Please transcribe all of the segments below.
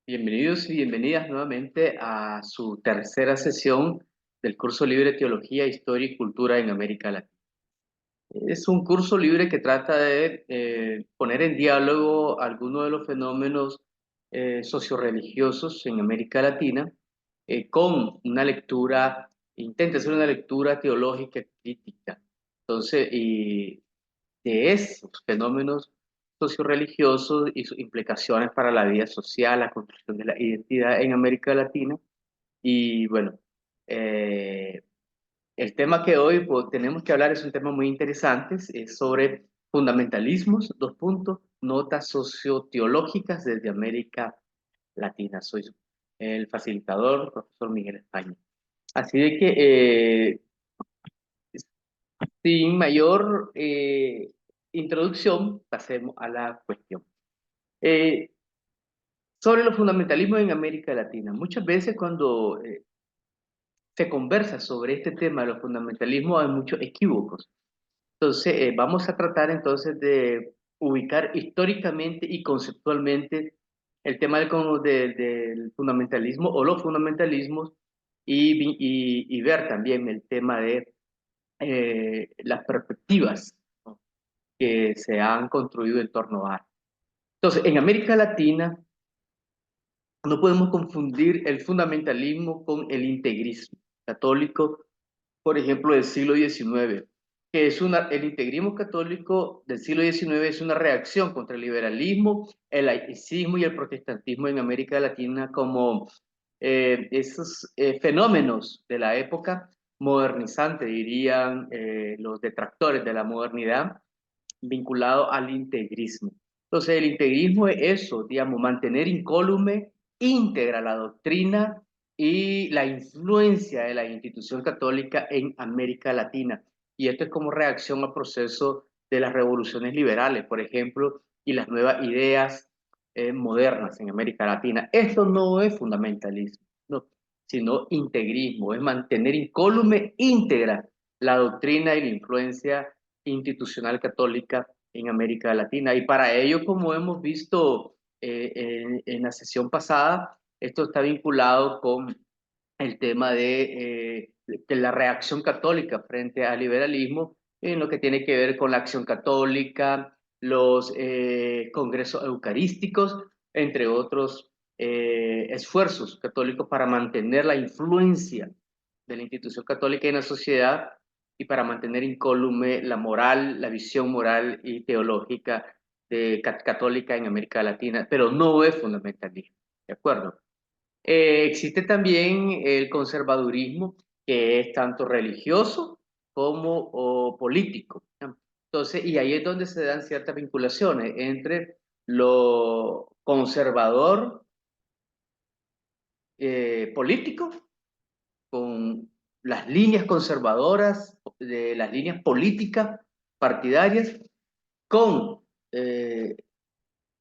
Bienvenidos y bienvenidas nuevamente a su tercera sesión del curso libre Teología, Historia y Cultura en América Latina. Es un curso libre que trata de poner en diálogo algunos de los fenómenos socioreligiosos en América Latina con una lectura, intenta hacer una lectura teológica crítica. Entonces, y de esos fenómenos socioreligiosos y sus implicaciones para la vida social, la construcción de la identidad en América Latina. Y bueno, eh, el tema que hoy tenemos que hablar es un tema muy interesante, es sobre fundamentalismos, dos puntos, notas socioteológicas desde América Latina. Soy el facilitador, profesor Miguel España. Así de que sin mayor introducción, pasemos a la cuestión. Eh, Sobre los fundamentalismos en América Latina. Muchas veces cuando se conversa sobre este tema de los fundamentalismos hay muchos equívocos. Entonces, vamos a tratar entonces de ubicar históricamente y conceptualmente el tema del fundamentalismo o los fundamentalismos y ver también el tema de las perspectivas, ¿no?, que se han construido en torno a. Entonces, en América Latina no podemos confundir el fundamentalismo con el integrismo católico, por ejemplo, del siglo XIX, que es el integrismo católico del siglo XIX es una reacción contra el liberalismo, el laicismo y el protestantismo en América Latina como esos fenómenos de la época modernizante, dirían los detractores de la modernidad, vinculado al integrismo. Entonces, el integrismo es eso, digamos, mantener incólume, íntegra la doctrina y la influencia de la institución católica en América Latina. Y esto es como reacción al proceso de las revoluciones liberales, por ejemplo, y las nuevas ideas modernas en América Latina. Esto no es fundamentalismo, no, sino integrismo, es mantener incólume, íntegra la doctrina y la influencia institucional católica en América Latina. Y para ello, como hemos visto en la sesión pasada, esto está vinculado con el tema de la reacción católica frente al liberalismo, en lo que tiene que ver con la acción católica, los congresos eucarísticos, entre otros esfuerzos católicos para mantener la influencia de la institución católica en la sociedad y para mantener incólume la moral, la visión moral y teológica católica en América Latina, pero no es fundamentalismo, ¿de acuerdo? Existe también el conservadurismo, que es tanto religioso como político, ¿no? Entonces, y ahí es donde se dan ciertas vinculaciones entre lo conservador político con las líneas conservadoras, de las líneas políticas partidarias, con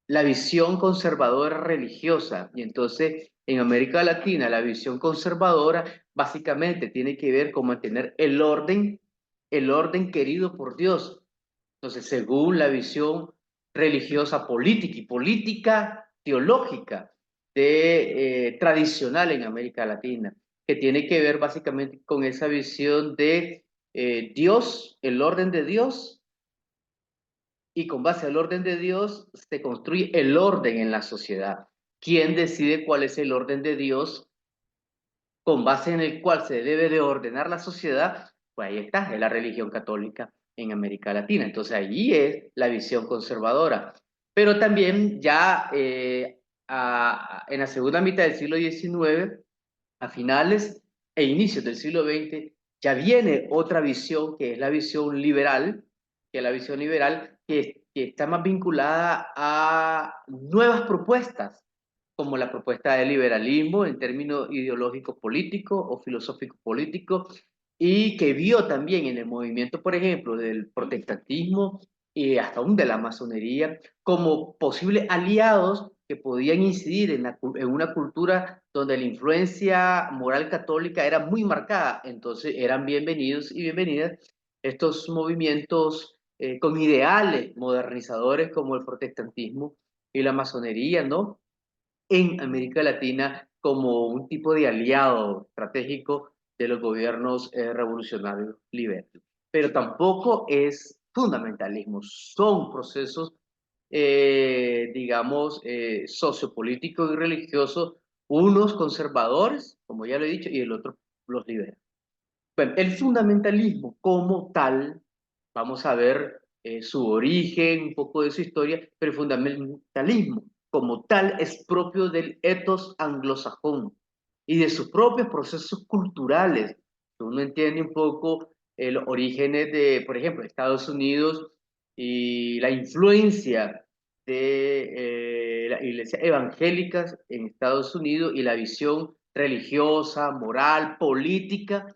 la visión conservadora religiosa. Y entonces, en América Latina, la visión conservadora básicamente tiene que ver con mantener el orden querido por Dios. Entonces, según la visión religiosa política y política teológica tradicional en América Latina, que tiene que ver básicamente con esa visión de Dios, el orden de Dios, y con base al orden de Dios se construye el orden en la sociedad. ¿Quién decide cuál es el orden de Dios con base en el cual se debe de ordenar la sociedad? Pues ahí está, es la religión católica en América Latina. Entonces allí es la visión conservadora. Pero también ya en la segunda mitad del siglo XIX, a finales e inicios del siglo XX, ya viene otra visión que es la visión liberal, que está más vinculada a nuevas propuestas, como la propuesta del liberalismo en términos ideológicos políticos o filosóficos políticos, y que vio también en el movimiento, por ejemplo, del protestantismo y hasta aún de la masonería, como posibles aliados que podían incidir en una cultura donde la influencia moral católica era muy marcada. Entonces eran bienvenidos y bienvenidas estos movimientos con ideales modernizadores como el protestantismo y la masonería, ¿no? en América Latina como un tipo de aliado estratégico de los gobiernos revolucionarios liberales. Pero tampoco es fundamentalismo, son procesos, digamos, sociopolíticos y religiosos, unos conservadores, como ya lo he dicho, y el otro los liberales. Bueno, el fundamentalismo como tal, vamos a ver su origen, un poco de su historia, pero el fundamentalismo como tal es propio del ethos anglosajón y de sus propios procesos culturales. Uno entiende un poco los orígenes de, por ejemplo, Estados Unidos y la influencia de las iglesias evangélicas en Estados Unidos y la visión religiosa, moral, política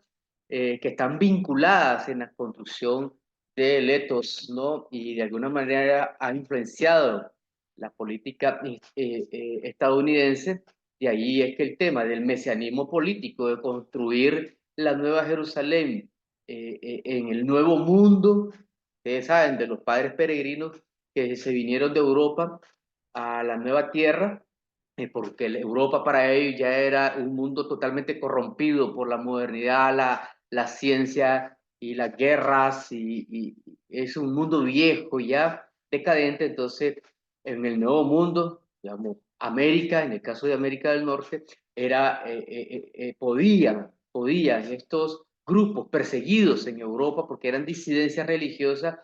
que están vinculadas en la construcción del ethos, ¿no? Y de alguna manera ha influenciado la política estadounidense. De ahí es que el tema del mesianismo político, de construir la Nueva Jerusalén en el Nuevo Mundo, ustedes saben, de los padres peregrinos que se vinieron de Europa a la Nueva Tierra, porque Europa para ellos ya era un mundo totalmente corrompido por la modernidad, la ciencia y las guerras, y es un mundo viejo ya, decadente. Entonces, en el nuevo mundo, digamos, América, en el caso de América del Norte, podían estos grupos perseguidos en Europa, porque eran disidencias religiosas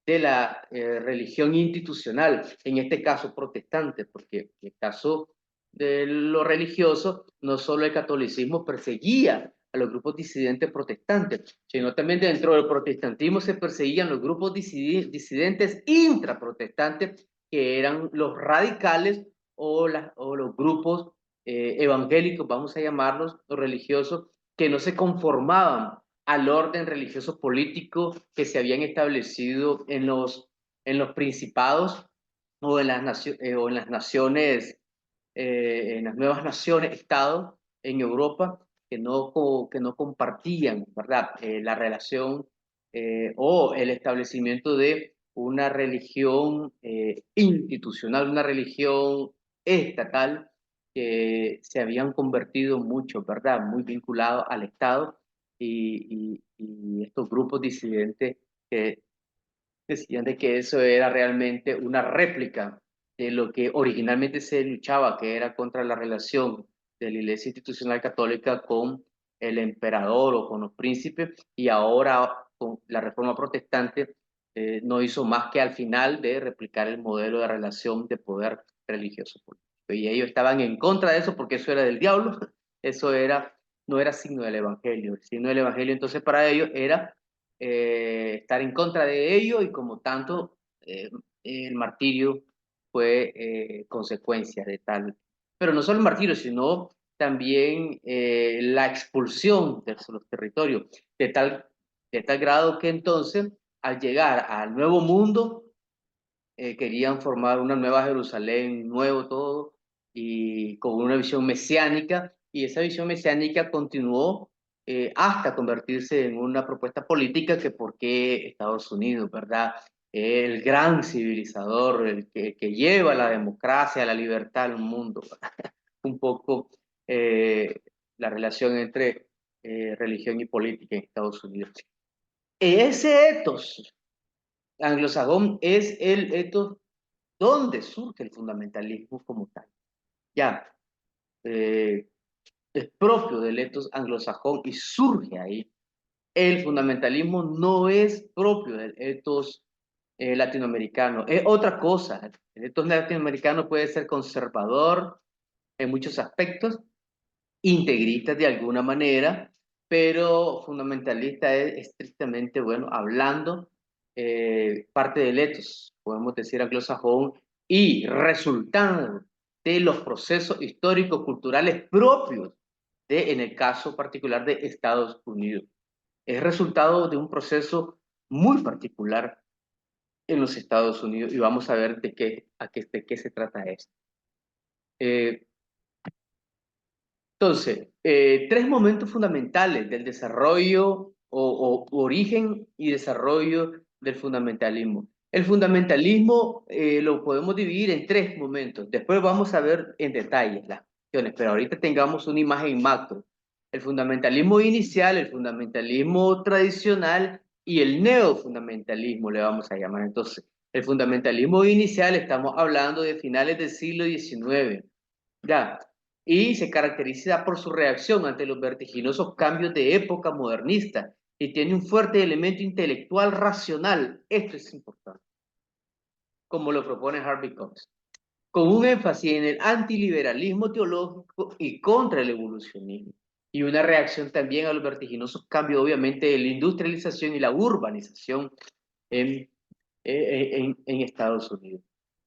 de la religión institucional, en este caso protestante, porque en el caso de lo religioso, no solo el catolicismo perseguía a los grupos disidentes protestantes, sino también dentro del protestantismo se perseguían los grupos disidentes intraprotestantes, que eran los radicales o los grupos evangélicos, vamos a llamarlos, los religiosos, que no se conformaban al orden religioso político que se habían establecido en los principados o en las naciones en las nuevas naciones, estados en Europa que no compartían, ¿verdad? La relación o el establecimiento de una religión institucional, una religión estatal que se habían convertido mucho, ¿verdad? Muy vinculados al Estado y estos grupos disidentes que decían de que eso era realmente una réplica de lo que originalmente se luchaba, que era contra la relación de la Iglesia Institucional Católica con el emperador o con los príncipes, y ahora con la Reforma Protestante no hizo más que al final de replicar el modelo de relación de poder religioso político. Y ellos estaban en contra de eso porque eso era del diablo, eso era, no era signo del Evangelio. El signo del Evangelio entonces para ellos era estar en contra de ello, y como tanto el martirio fue consecuencia de tal. Pero no solo el martirio, sino también la expulsión de los territorios, de tal, de tal grado que entonces al llegar al nuevo mundo querían formar una nueva Jerusalén, nuevo todo, y con una visión mesiánica, y esa visión mesiánica continuó hasta convertirse en una propuesta política que por qué Estados Unidos, ¿verdad? El gran civilizador, que lleva la democracia, la libertad al mundo, un poco la relación entre religión y política en Estados Unidos. Ese etos anglosajón es el etos donde surge el fundamentalismo como tal. Ya, eh, es propio del etos anglosajón y surge ahí. El fundamentalismo no es propio del etos latinoamericano, es otra cosa. El etos latinoamericano puede ser conservador en muchos aspectos, integrista de alguna manera, pero fundamentalista es estrictamente, bueno, hablando parte del etos, podemos decir anglosajón, y resultando de los procesos históricos culturales propios de, en el caso particular de Estados Unidos. Es resultado de un proceso muy particular en los Estados Unidos, y vamos a ver de qué se trata esto. Entonces, tres momentos fundamentales del desarrollo o origen y desarrollo del fundamentalismo. El fundamentalismo lo podemos dividir en tres momentos. Después vamos a ver en detalle las cuestiones, pero ahorita tengamos una imagen macro. El fundamentalismo inicial, el fundamentalismo tradicional y el neofundamentalismo le vamos a llamar. Entonces, el fundamentalismo inicial estamos hablando de finales del siglo XIX, ¿ya? Y se caracteriza por su reacción ante los vertiginosos cambios de época modernista y tiene un fuerte elemento intelectual racional. Esto es importante, como lo propone Harvey Cox, con un énfasis en el antiliberalismo teológico y contra el evolucionismo, y una reacción también a los vertiginosos cambios, obviamente, de la industrialización y la urbanización en, en Estados Unidos.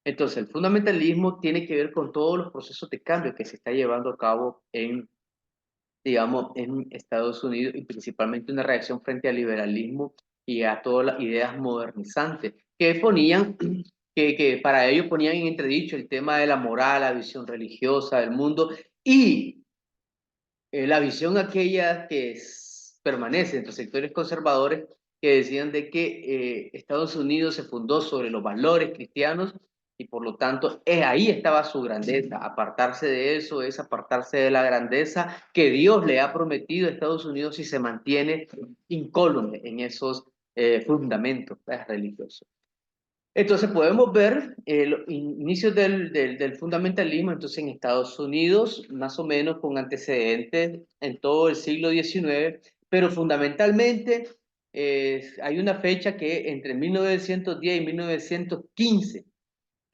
Entonces, el fundamentalismo tiene que ver con todos los procesos de cambio que se está llevando a cabo en, digamos, en Estados Unidos, y principalmente una reacción frente al liberalismo y a todas las ideas modernizantes que ponían, que para ellos ponían en entredicho el tema de la moral, la visión religiosa del mundo y la visión aquella que permanece entre sectores conservadores que decían de que Estados Unidos se fundó sobre los valores cristianos y por lo tanto ahí estaba su grandeza. Apartarse de eso es apartarse de la grandeza que Dios le ha prometido a Estados Unidos si se mantiene incólume en esos fundamentos religiosos. Entonces podemos ver los inicios del fundamentalismo entonces en Estados Unidos, más o menos con antecedentes en todo el siglo XIX, pero fundamentalmente hay una fecha que entre 1910 y 1915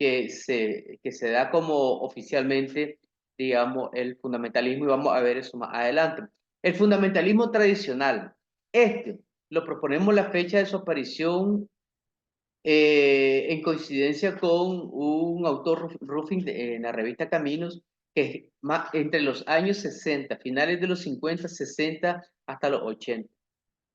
que se da como oficialmente, digamos, el fundamentalismo, y vamos a ver eso más adelante. El fundamentalismo tradicional, este lo proponemos la fecha de su aparición en coincidencia con un autor, Ruffin, en la revista Caminos, que entre los años 60, finales de los 50, 60 hasta los 80,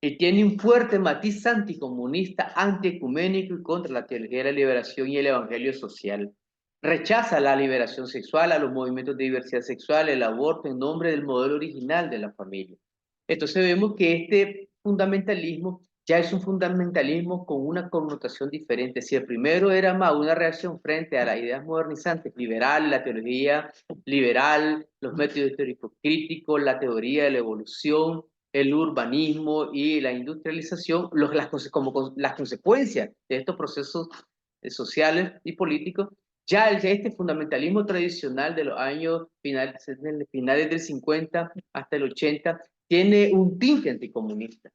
y tiene un fuerte matiz anticomunista, antiecuménico y contra la teología de la liberación y el evangelio social. Rechaza la liberación sexual, a los movimientos de diversidad sexual, el aborto en nombre del modelo original de la familia. Entonces vemos que este fundamentalismo ya es un fundamentalismo con una connotación diferente. Si el primero era más una reacción frente a las ideas modernizantes, liberal, la teología liberal, los métodos históricos críticos, la teoría de la evolución, el urbanismo y la industrialización, como las consecuencias de estos procesos sociales y políticos, ya este fundamentalismo tradicional de los años finales del 50 hasta el 80 tiene un tinte anticomunista,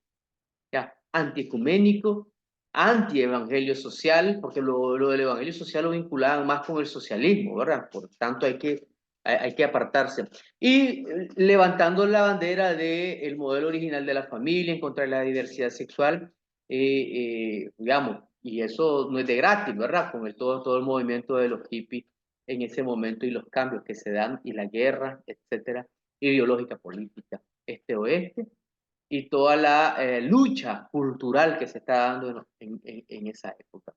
ya, antiecuménico, antievangelio social, porque lo del evangelio social lo vinculaban más con el socialismo, ¿verdad? Por tanto, hay que apartarse. Y levantando la bandera del modelo original de la familia en contra de la diversidad sexual, digamos, y eso no es de gratis, ¿verdad? Con todo el movimiento de los hippies en ese momento y los cambios que se dan y la guerra, etcétera, ideológica, política, este-oeste y toda la lucha cultural que se está dando en esa época.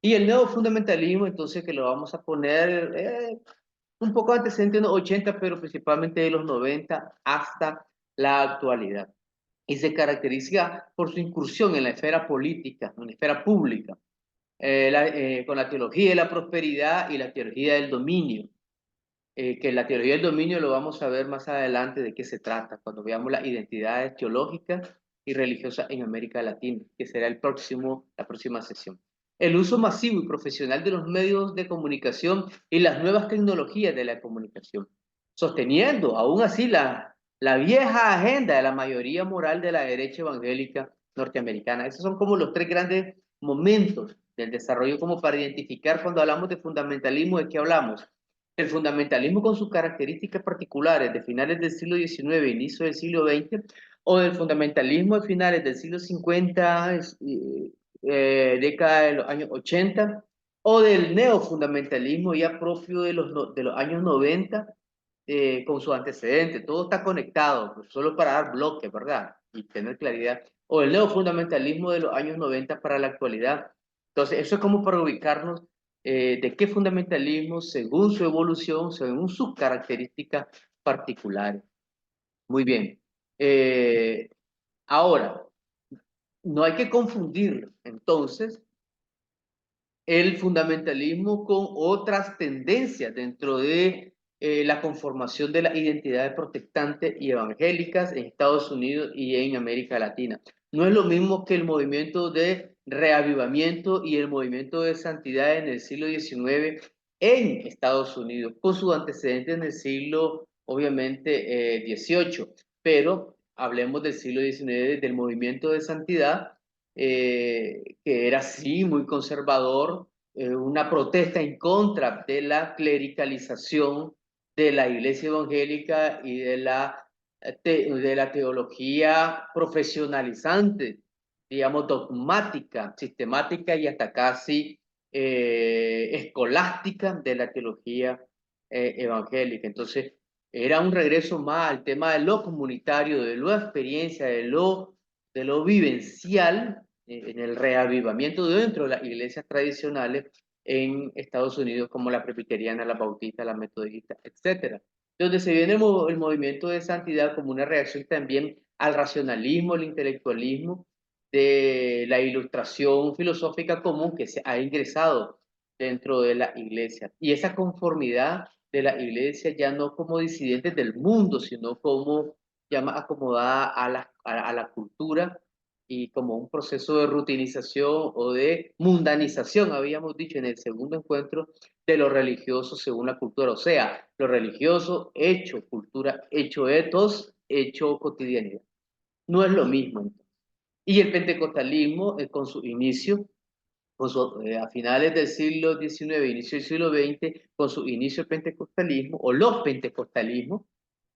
Y el nuevo fundamentalismo, entonces, que lo vamos a poner un poco antecedente de los 80, pero principalmente de los 90 hasta la actualidad. Y se caracteriza por su incursión en la esfera política, en la esfera pública, con la teología de la prosperidad y la teología del dominio, que la teoría del dominio lo vamos a ver más adelante de qué se trata, cuando veamos las identidades teológicas y religiosas en América Latina, que será la próxima sesión. El uso masivo y profesional de los medios de comunicación y las nuevas tecnologías de la comunicación, sosteniendo aún así la vieja agenda de la mayoría moral de la derecha evangélica norteamericana. Esos son como los tres grandes momentos del desarrollo, como para identificar cuando hablamos de fundamentalismo, ¿de qué hablamos? El fundamentalismo con sus características particulares de finales del siglo XIX e inicio del siglo XX, o del fundamentalismo de finales del siglo 50, década de los años 80, o del neofundamentalismo ya propio de los años 90, con sus antecedentes. Todo está conectado, pues, solo para dar bloques, ¿verdad? Y tener claridad. O el neofundamentalismo de los años 90 para la actualidad. Entonces, eso es como para ubicarnos de qué fundamentalismo, según su evolución, según sus características particulares. Muy bien. Ahora, no hay que confundir, entonces, el fundamentalismo con otras tendencias dentro de la conformación de las identidades protestantes y evangélicas en Estados Unidos y en América Latina. No es lo mismo que el movimiento de reavivamiento y el movimiento de santidad en el siglo XIX en Estados Unidos, con sus antecedentes en el siglo, obviamente, XVIII. Pero hablemos del siglo XIX, del movimiento de santidad, que era sí muy conservador, una protesta en contra de la clericalización de la iglesia evangélica y de la teología profesionalizante, digamos, dogmática, sistemática y hasta casi escolástica de la teología evangélica. Entonces, era un regreso más al tema de lo comunitario, de la experiencia, de lo vivencial, en el reavivamiento dentro de las iglesias tradicionales en Estados Unidos, como la presbiteriana, la bautista, la metodista, etcétera. Donde se viene el movimiento de santidad como una reacción también al racionalismo, al intelectualismo, de la ilustración filosófica común que se ha ingresado dentro de la iglesia. Y esa conformidad de la iglesia ya no como disidentes del mundo, sino como ya más acomodada a la cultura y como un proceso de rutinización o de mundanización, habíamos dicho en el segundo encuentro, de lo religioso según la cultura. O sea, lo religioso hecho cultura, hecho ethos, hecho cotidianidad. No es lo mismo. Y el pentecostalismo, con su inicio, a finales del siglo XIX, inicio del siglo XX, con su inicio el pentecostalismo o los pentecostalismos,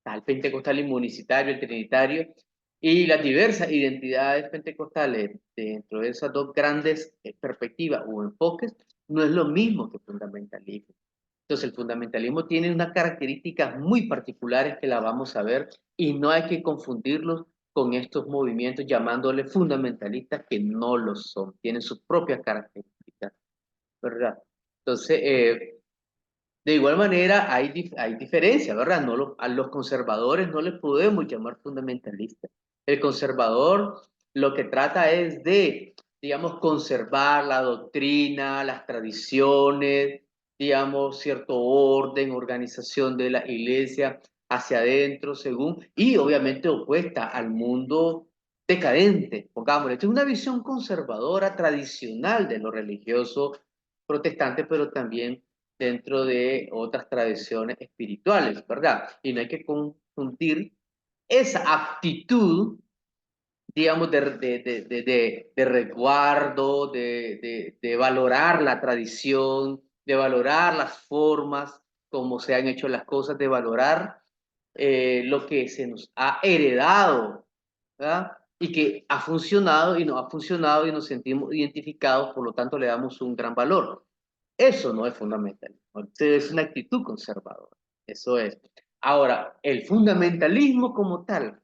el pentecostalismo unicitario, el trinitario y las diversas identidades pentecostales dentro de esas dos grandes perspectivas o enfoques, no es lo mismo que fundamentalismo. Entonces, el fundamentalismo tiene unas características muy particulares que la vamos a ver y no hay que confundirlos con estos movimientos llamándoles fundamentalistas que no lo son, tienen sus propias características, ¿verdad? Entonces, de igual manera hay diferencias, ¿verdad? No a los conservadores no les podemos llamar fundamentalistas. El conservador lo que trata es de, digamos, conservar la doctrina, las tradiciones, digamos, cierto orden, organización de la iglesia hacia adentro, según, y obviamente opuesta al mundo decadente, pongámosle. Esta es una visión conservadora, tradicional de lo religioso protestante, pero también dentro de otras tradiciones espirituales, ¿verdad? Y no hay que confundir esa actitud, digamos, de resguardo, de valorar la tradición, de valorar las formas como se han hecho las cosas, de valorar lo que se nos ha heredado, ¿verdad? Y que ha funcionado y no ha funcionado y nos sentimos identificados, por lo tanto le damos un gran valor. Eso no es fundamentalismo, es una actitud conservadora. Eso es. Ahora, el fundamentalismo como tal,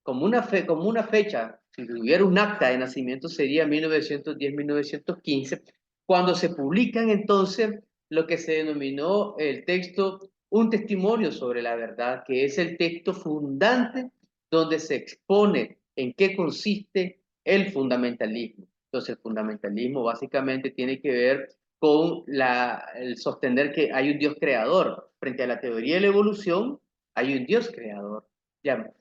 como una fecha, si hubiera un acta de nacimiento sería 1910-1915, cuando se publican entonces lo que se denominó el texto Un testimonio sobre la verdad, que es el texto fundante donde se expone en qué consiste el fundamentalismo. Entonces, el fundamentalismo básicamente tiene que ver con el sostener que hay un Dios creador. Frente a la teoría de la evolución, hay un Dios creador. Ya,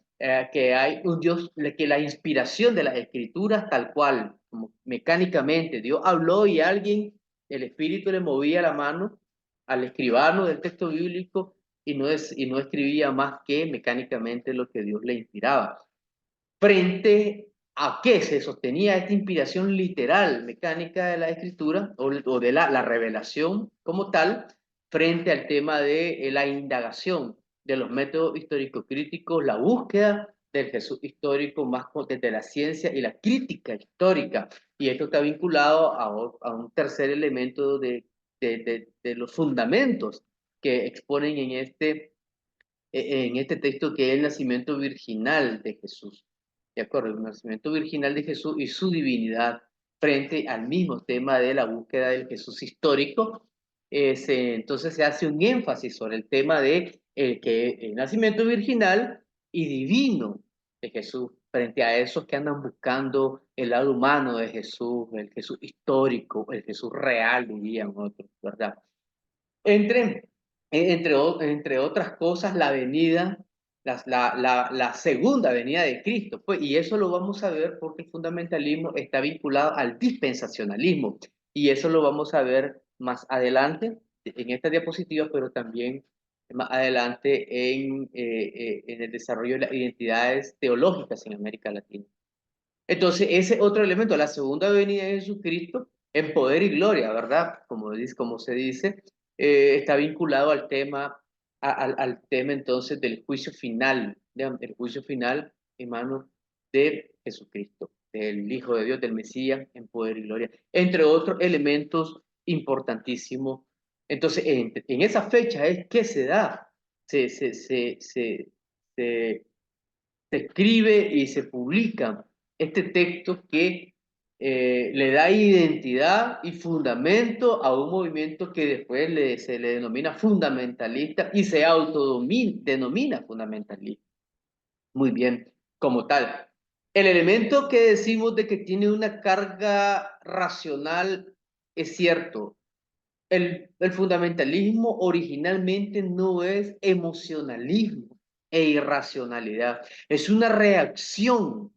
que hay un Dios, que la inspiración de las escrituras, tal cual, como mecánicamente, Dios habló y alguien, el Espíritu le movía la mano al escribano del texto bíblico y no escribía más que mecánicamente lo que Dios le inspiraba. Frente a qué se sostenía esta inspiración literal, mecánica de la escritura o de la revelación como tal, frente al tema de la indagación de los métodos histórico-críticos, la búsqueda del Jesús histórico más desde la ciencia y la crítica histórica. Y esto está vinculado a un tercer elemento de los fundamentos que exponen en este texto, que es el nacimiento virginal de Jesús. ¿De acuerdo? El nacimiento virginal de Jesús y su divinidad frente al mismo tema de la búsqueda del Jesús histórico. Entonces se hace un énfasis sobre el tema de el nacimiento virginal y divino de Jesús frente a esos que andan buscando el lado humano de Jesús, el Jesús histórico, el Jesús real, dirían otros, ¿verdad? Entre, entre otras cosas, la venida, la segunda venida de Cristo. Pues, y eso lo vamos a ver porque el fundamentalismo está vinculado al dispensacionalismo. Y eso lo vamos a ver más adelante en esta diapositiva, pero también más adelante en el desarrollo de las identidades teológicas en América Latina. Entonces, ese otro elemento, la segunda venida de Jesucristo en poder y gloria, ¿verdad? Como se dice, está vinculado al tema, al tema entonces del juicio final, el juicio final, hermano, de Jesucristo, del Hijo de Dios, del Mesías en poder y gloria, entre otros elementos importantísimos. Entonces, en esa fecha es que se da, se se escribe y se publica este texto que le da identidad y fundamento a un movimiento que después se le denomina fundamentalista y se autodenomina fundamentalista. Muy bien, como tal. El elemento que decimos de que tiene una carga racional es cierto. El fundamentalismo originalmente no es emocionalismo e irracionalidad, es una reacción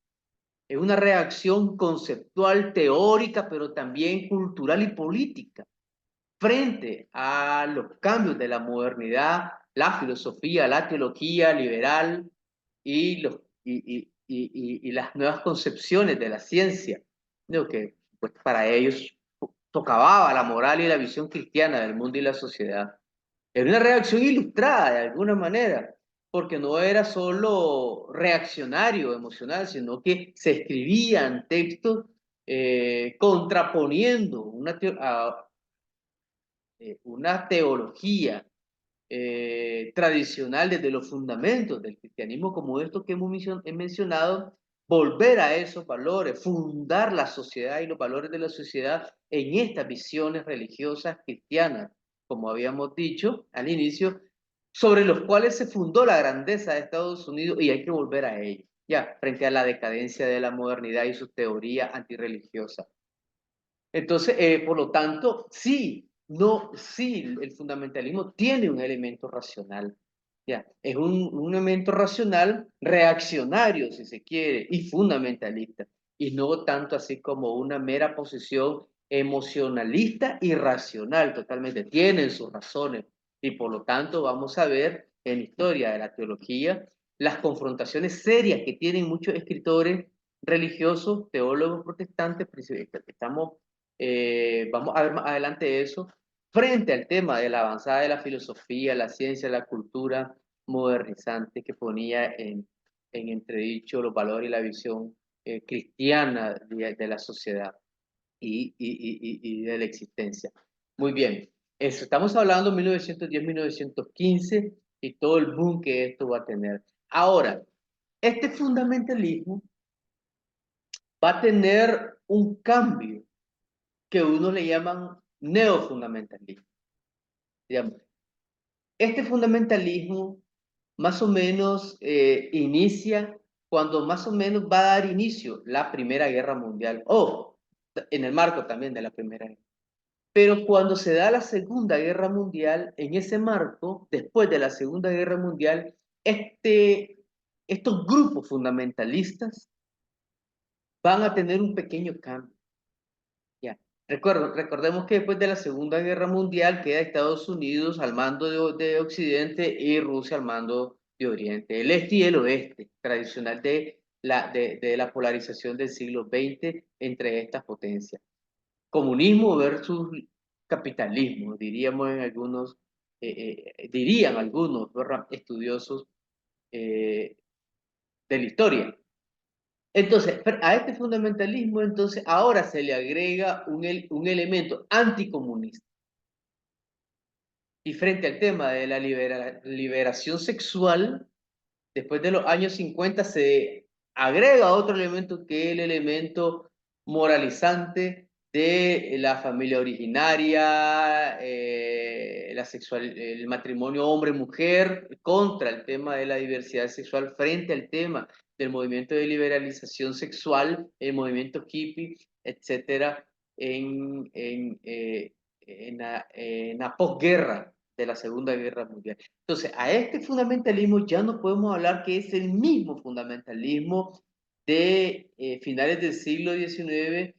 conceptual, teórica, pero también cultural y política frente a los cambios de la modernidad, la filosofía, la teología liberal y, y las nuevas concepciones de la ciencia, ¿no? Que pues, para ellos socavaba la moral y la visión cristiana del mundo y la sociedad. Era una reacción ilustrada de alguna manera, porque no era solo reaccionario emocional, sino que se escribían textos contraponiendo una teología tradicional desde los fundamentos del cristianismo, como esto que he mencionado, volver a esos valores, fundar la sociedad y los valores de la sociedad en estas visiones religiosas cristianas, como habíamos dicho al inicio, sobre los cuales se fundó la grandeza de Estados Unidos y hay que volver a ellos, ya, frente a la decadencia de la modernidad y su teoría antirreligiosa. Entonces, por lo tanto, sí, no, sí, el fundamentalismo tiene un elemento racional, ya, es un elemento racional reaccionario, si se quiere, y fundamentalista, y no tanto así como una mera posición emocionalista y racional, totalmente, tienen sus razones, y por lo tanto vamos a ver en la historia de la teología las confrontaciones serias que tienen muchos escritores religiosos, teólogos protestantes, estamos vamos a ver más adelante eso, frente al tema de la avanzada de la filosofía, la ciencia, la cultura modernizante que ponía en entredicho los valores y la visión cristiana de la sociedad y de la existencia. Muy bien, eso, estamos hablando de 1910-1915 y todo el boom que esto va a tener. Ahora, este fundamentalismo va a tener un cambio que unos le llaman neofundamentalismo. Digamos. Este fundamentalismo más o menos inicia cuando más o menos va a dar inicio la Primera Guerra Mundial, o en el marco también de la Primera Guerra. Pero cuando se da la Segunda Guerra Mundial, en ese marco, después de la Segunda Guerra Mundial, estos grupos fundamentalistas van a tener un pequeño cambio. Ya. Recordemos que después de la Segunda Guerra Mundial queda Estados Unidos al mando de Occidente y Rusia al mando de Oriente. El este y el oeste, tradicional de la polarización del siglo XX entre estas potencias. Comunismo versus capitalismo, diríamos en algunos, dirían algunos, ¿verdad?, estudiosos de la historia. Entonces, a este fundamentalismo, entonces, ahora se le agrega un elemento anticomunista. Y frente al tema de la liberación sexual, después de los años 50 se agrega otro elemento que es el elemento moralizante de la familia originaria, el matrimonio hombre-mujer, contra el tema de la diversidad sexual, frente al tema del movimiento de liberalización sexual, el movimiento hippie, etcétera, en la posguerra de la Segunda Guerra Mundial. Entonces, a este fundamentalismo ya no podemos hablar que es el mismo fundamentalismo de finales del siglo XIX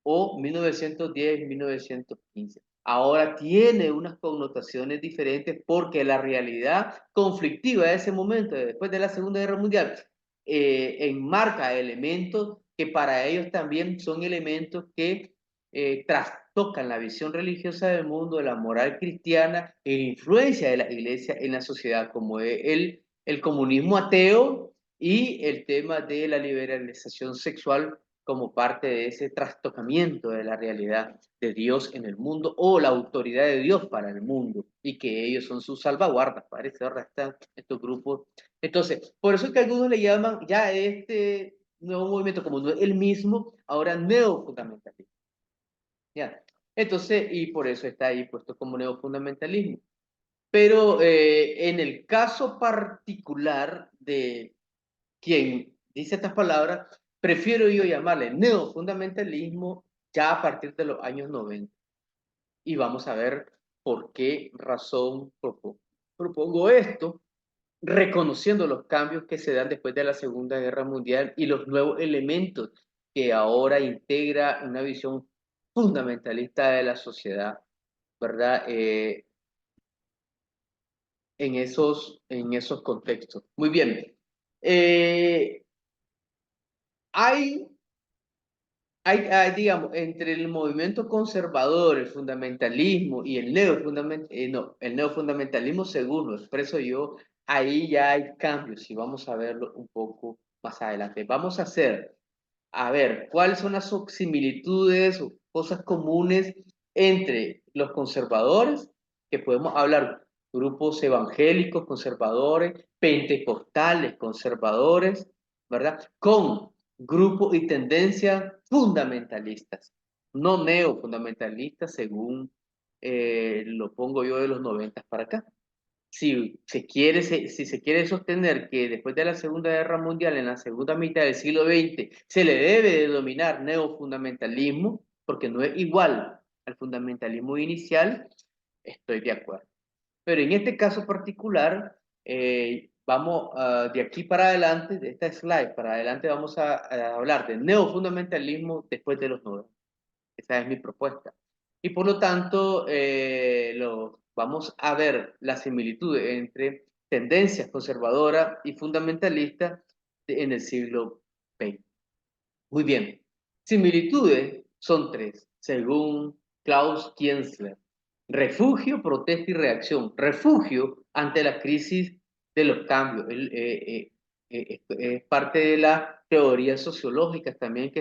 o 1910-1915. Ahora tiene unas connotaciones diferentes porque la realidad conflictiva de ese momento, después de la Segunda Guerra Mundial, enmarca elementos que para ellos también son elementos que trastocan la visión religiosa del mundo, de la moral cristiana e la influencia de la iglesia en la sociedad, como es el comunismo ateo y el tema de la liberalización sexual como parte de ese trastocamiento de la realidad de Dios en el mundo o la autoridad de Dios para el mundo y que ellos son sus salvaguardas, parece, ahora están estos grupos. Entonces, por eso es que algunos le llaman ya a este nuevo movimiento, como no es el mismo, ahora neofundamentalismo. ¿Ya? Entonces, y por eso está ahí puesto como neofundamentalismo. Pero en el caso particular de quien dice estas palabras, prefiero yo llamarle neofundamentalismo ya a partir de los años 90. Y vamos a ver por qué razón propongo esto, reconociendo los cambios que se dan después de la Segunda Guerra Mundial y los nuevos elementos que ahora integra una visión fundamentalista de la sociedad, ¿verdad? En esos contextos. Muy bien. Hay digamos, entre el movimiento conservador, el fundamentalismo y el neofundamentalismo, según lo expreso yo, ahí ya hay cambios y vamos a verlo un poco más adelante. Vamos a ver cuáles son las similitudes o cosas comunes entre los conservadores, que podemos hablar grupos evangélicos conservadores, pentecostales conservadores, ¿verdad? Con grupos y tendencias fundamentalistas, no neofundamentalistas, según lo pongo yo de los 90 para acá. Si se quiere sostener que después de la Segunda Guerra Mundial, en la segunda mitad del siglo XX, se le debe de denominar neofundamentalismo, porque no es igual al fundamentalismo inicial, estoy de acuerdo. Pero en este caso particular, vamos de aquí para adelante, de esta slide para adelante, vamos a hablar de neofundamentalismo después de los 90. Esa es mi propuesta. Y por lo tanto, vamos a ver la similitud entre tendencias conservadoras y fundamentalistas en el siglo XX. Muy bien. Similitudes son tres, según Klaus Kienzler. Refugio, protesta y reacción. Refugio ante la crisis de los cambios. Es parte de las teorías sociológicas también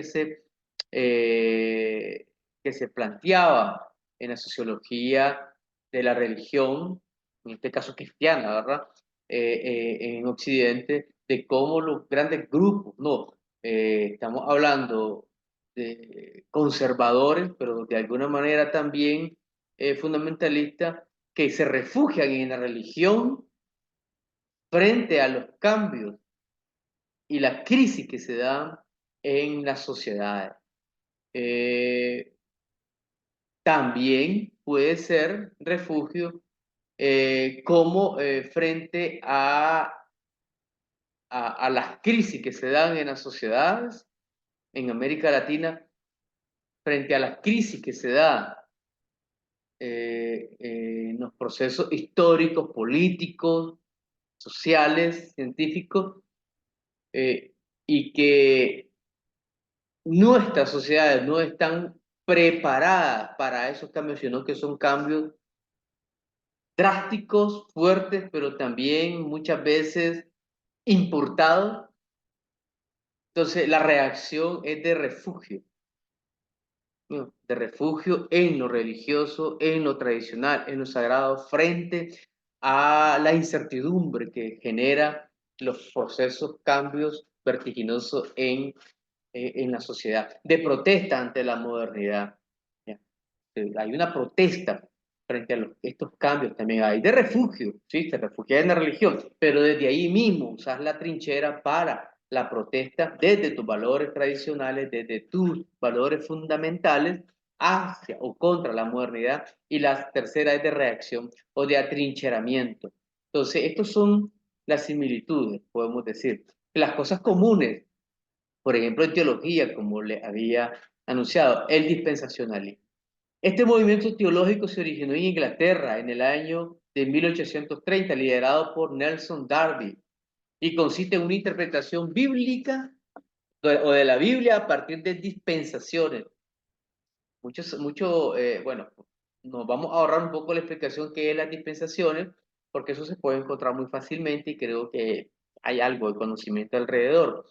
eh, que se planteaba en la sociología de la religión, en este caso cristiana, ¿verdad? En Occidente, de cómo los grandes grupos, no, estamos hablando de conservadores, pero de alguna manera también fundamentalistas, que se refugian en la religión frente a los cambios y la crisis que se dan en las sociedades. Eh, También puede ser refugio como frente a las crisis que se dan en las sociedades en América Latina, frente a las crisis que se dan en los procesos históricos, políticos, sociales, científicos, eh, y que nuestras sociedades no están preparadas para esos cambios, sino que son cambios drásticos, fuertes, pero también muchas veces importados. Entonces, la reacción es de refugio, ¿no? De refugio en lo religioso, en lo tradicional, en lo sagrado, frente a la incertidumbre que genera los procesos, cambios vertiginosos en la sociedad, de protesta ante la modernidad. ¿Ya? Hay una protesta frente a estos cambios también hay de refugio, sí, te refugias en la religión, pero desde ahí mismo usas la trinchera para la protesta desde tus valores tradicionales, desde tus valores fundamentales, hacia o contra la modernidad, y la tercera es de reacción o de atrincheramiento. Entonces, estas son las similitudes, podemos decir. Las cosas comunes, por ejemplo, en teología, como le había anunciado, el dispensacionalismo. Este movimiento teológico se originó en Inglaterra en el año de 1830, liderado por Nelson Darby, y consiste en una interpretación bíblica o de la Biblia a partir de dispensaciones. Bueno, nos vamos a ahorrar un poco la explicación que es las dispensaciones, porque eso se puede encontrar muy fácilmente y creo que hay algo de conocimiento alrededor.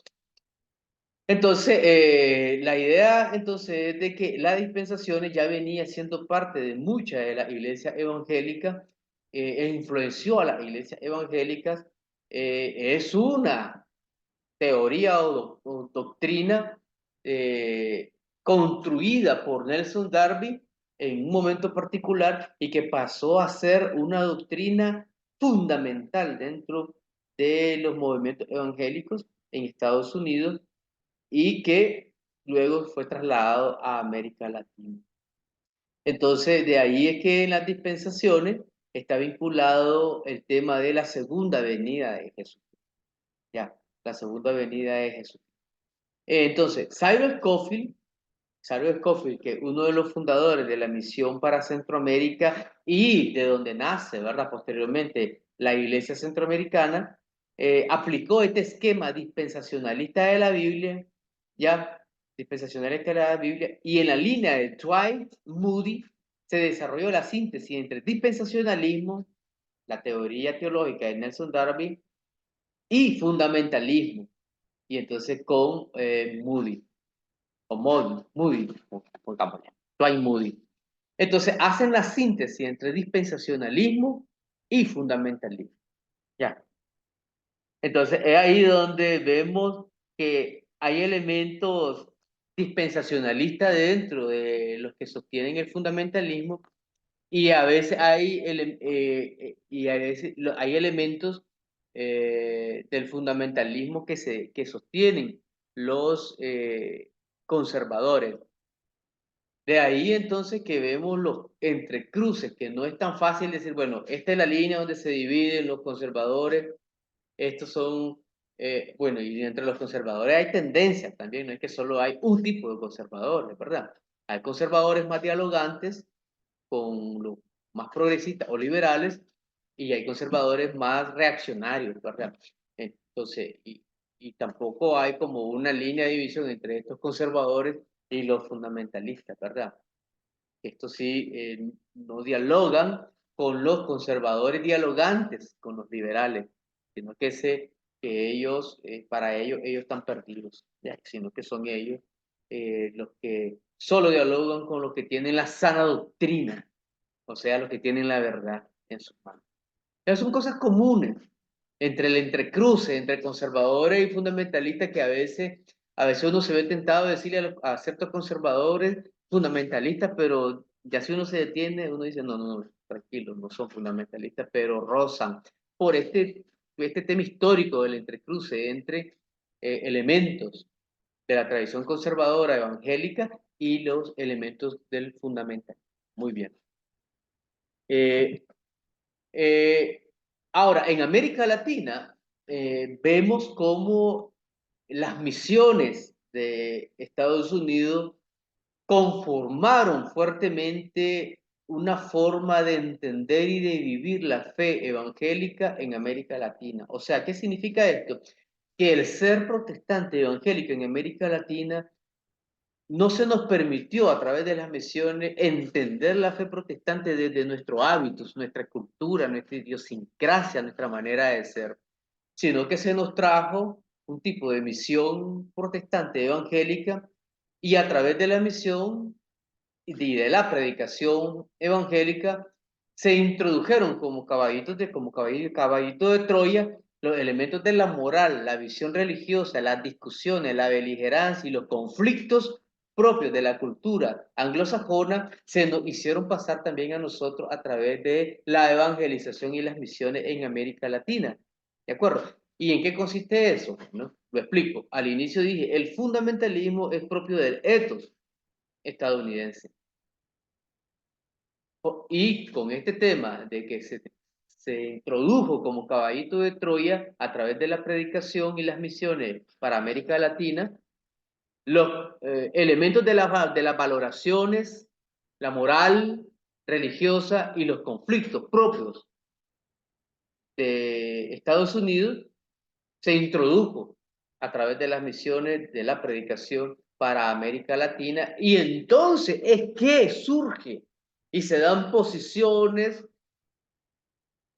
Entonces, la idea entonces es de que las dispensaciones ya venía siendo parte de muchas de las iglesias evangélicas, e influenció a las iglesias evangélicas. Es una teoría o doctrina construida por Nelson Darby en un momento particular y que pasó a ser una doctrina fundamental dentro de los movimientos evangélicos en Estados Unidos y que luego fue trasladado a América Latina. Entonces, de ahí es que en las dispensaciones está vinculado el tema de la segunda venida de Jesús. Ya, la segunda venida de Jesús. Entonces, Cyrus Scofield, que es uno de los fundadores de la misión para Centroamérica y de donde nace, ¿verdad? Posteriormente, la Iglesia Centroamericana, aplicó este esquema dispensacionalista de la Biblia, ya, dispensacionalista de la Biblia, y en la línea de Dwight Moody se desarrolló la síntesis entre dispensacionalismo, la teoría teológica de Nelson Darby, y fundamentalismo, y entonces con Moody o Moody, pongámosle, Dwight Moody. Entonces hacen la síntesis entre dispensacionalismo y fundamentalismo. Ya. Entonces es ahí donde vemos que hay elementos dispensacionalistas dentro de los que sostienen el fundamentalismo y a veces hay elementos del fundamentalismo que sostienen los conservadores. De ahí entonces que vemos los entrecruces, que no es tan fácil decir, bueno, esta es la línea donde se dividen los conservadores, estos son, bueno, y entre los conservadores hay tendencias también, no es que solo hay un tipo de conservadores, ¿verdad? Hay conservadores más dialogantes con los más progresistas o liberales, y hay conservadores más reaccionarios, ¿verdad? Entonces, y tampoco hay como una línea de división entre estos conservadores y los fundamentalistas, ¿verdad? Estos sí no dialogan con los conservadores dialogantes, con los liberales, sino que ellos, para ellos están perdidos, ¿ya? Sino que son ellos los que solo dialogan con los que tienen la sana doctrina, o sea, los que tienen la verdad en sus manos. Esas son cosas comunes entre el entrecruce, entre conservadores y fundamentalistas, que a veces uno se ve tentado de decirle a ciertos conservadores fundamentalistas, pero ya si uno se detiene, uno dice, no, no, no, tranquilo, no son fundamentalistas, pero rozan por este tema histórico del entrecruce entre elementos de la tradición conservadora evangélica y los elementos del fundamentalismo. Muy bien. Eh, eh, Ahora, en América Latina, vemos cómo las misiones de Estados Unidos conformaron fuertemente una forma de entender y de vivir la fe evangélica en América Latina. O sea, ¿qué significa esto? Que el ser protestante evangélico en América Latina no se nos permitió a través de las misiones entender la fe protestante desde nuestros hábitos, nuestra cultura, nuestra idiosincrasia, nuestra manera de ser, sino que se nos trajo un tipo de misión protestante evangélica, y a través de la misión y de la predicación evangélica se introdujeron caballito de Troya los elementos de la moral, la visión religiosa, las discusiones, la beligerancia y los conflictos propios de la cultura anglosajona. Se nos hicieron pasar también a nosotros a través de la evangelización y las misiones en América Latina. ¿De acuerdo? ¿Y en qué consiste eso? ¿No? Lo explico. Al inicio dije, el fundamentalismo es propio del ethos estadounidense. Y con este tema de que se introdujo como caballito de Troya a través de la predicación y las misiones para América Latina, los elementos de las valoraciones, la moral religiosa y los conflictos propios de Estados Unidos se introdujo a través de las misiones de la predicación para América Latina y entonces es que surge y se dan posiciones,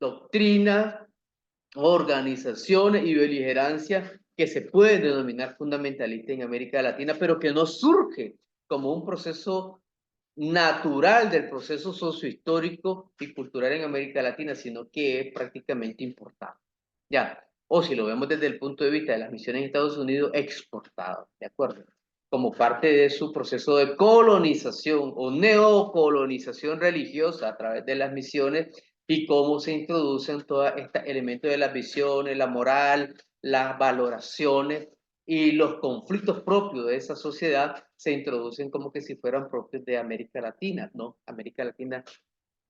doctrinas, organizaciones y beligerancias que se pueden denominar fundamentalistas en América Latina, pero que no surge como un proceso natural del proceso sociohistórico y cultural en América Latina, sino que es prácticamente importado. Ya, o si lo vemos desde el punto de vista de las misiones en Estados Unidos, exportado, ¿de acuerdo? Como parte de su proceso de colonización o neocolonización religiosa a través de las misiones y cómo se introducen todos estos elementos de las visiones, la moral, las valoraciones y los conflictos propios de esa sociedad se introducen como que si fueran propios de América Latina, ¿no? América Latina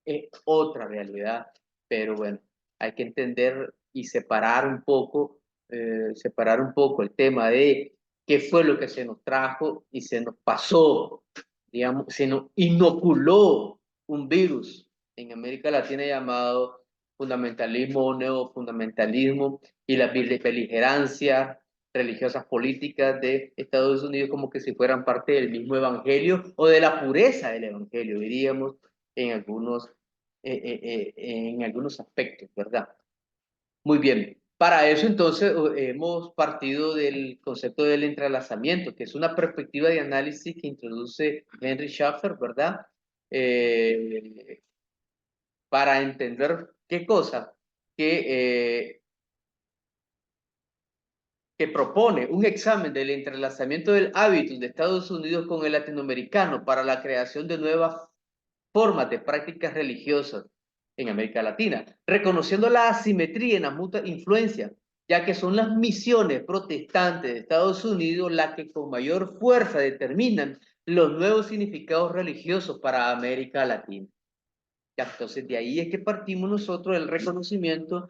es otra realidad, pero bueno, hay que entender y separar un poco el tema de qué fue lo que se nos trajo y se nos pasó, digamos, se nos inoculó un virus en América Latina llamado fundamentalismo o neofundamentalismo y la beligerancia religiosas políticas de Estados Unidos como que si fueran parte del mismo evangelio o de la pureza del evangelio, diríamos, en algunos aspectos, ¿verdad? Muy bien. Para eso entonces hemos partido del concepto del entrelazamiento, que es una perspectiva de análisis que introduce Henry Schaffer, ¿verdad? Eh, para entender qué cosa, que, eh, que propone un examen del entrelazamiento del hábito de Estados Unidos con el latinoamericano para la creación de nuevas formas de prácticas religiosas en América Latina, reconociendo la asimetría en la mutua influencia, ya que son las misiones protestantes de Estados Unidos las que con mayor fuerza determinan los nuevos significados religiosos para América Latina. Ya, entonces de ahí es que partimos nosotros el reconocimiento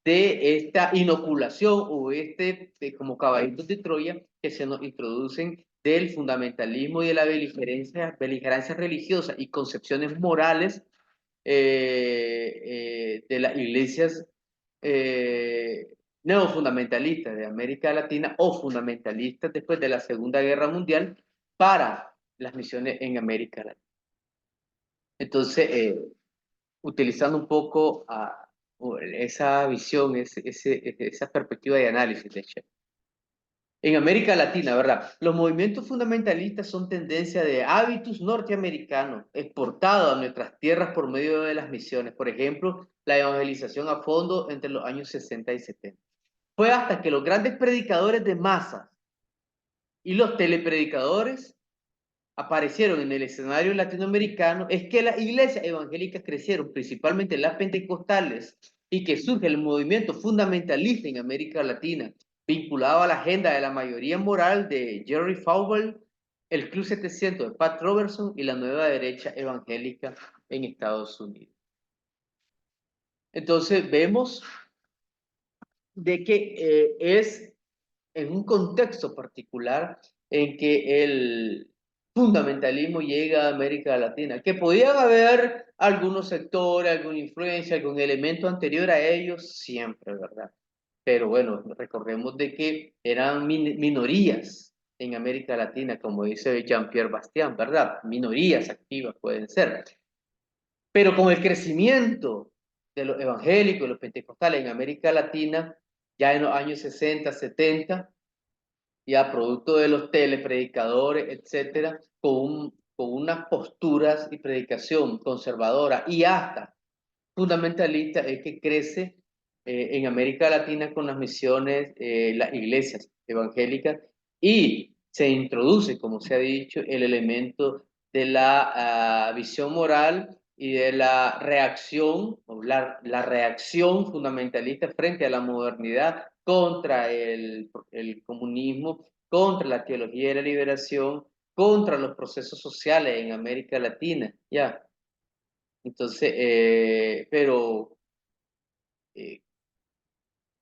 de esta inoculación o como caballitos de Troya que se nos introducen del fundamentalismo y de la beligerancia religiosa y concepciones morales de las iglesias neofundamentalistas de América Latina o fundamentalistas después de la Segunda Guerra Mundial para las misiones en América Latina. Entonces, utilizando un poco esa visión, esa perspectiva de análisis de Shea. En América Latina, ¿verdad? Los movimientos fundamentalistas son tendencia de hábitos norteamericanos exportados a nuestras tierras por medio de las misiones. Por ejemplo, la evangelización a fondo entre los años 60 y 70. Fue hasta que los grandes predicadores de masas y los telepredicadores aparecieron en el escenario latinoamericano es que las iglesias evangélicas crecieron, principalmente las pentecostales, y que surge el movimiento fundamentalista en América Latina, vinculado a la agenda de la mayoría moral de Jerry Falwell, el Club 700 de Pat Robertson y la nueva derecha evangélica en Estados Unidos. Entonces vemos de que es en un contexto particular en que el fundamentalismo llega a América Latina, que podían haber algunos sectores, alguna influencia, algún elemento anterior a ellos, siempre, ¿verdad? Pero bueno, recordemos de que eran minorías en América Latina, como dice Jean-Pierre Bastián, ¿verdad? Minorías activas pueden ser. Pero con el crecimiento de los evangélicos, los pentecostales en América Latina, ya en los años 60, 70, ya producto de los telepredicadores, etcétera, con unas posturas y predicación conservadora y hasta fundamentalista, es que crece en América Latina con las misiones, las iglesias evangélicas y se introduce, como se ha dicho, el elemento de la visión moral y de la reacción, o la reacción fundamentalista frente a la modernidad contra el comunismo, contra la teología de la liberación, contra los procesos sociales en América Latina, ya. Entonces, pero eh,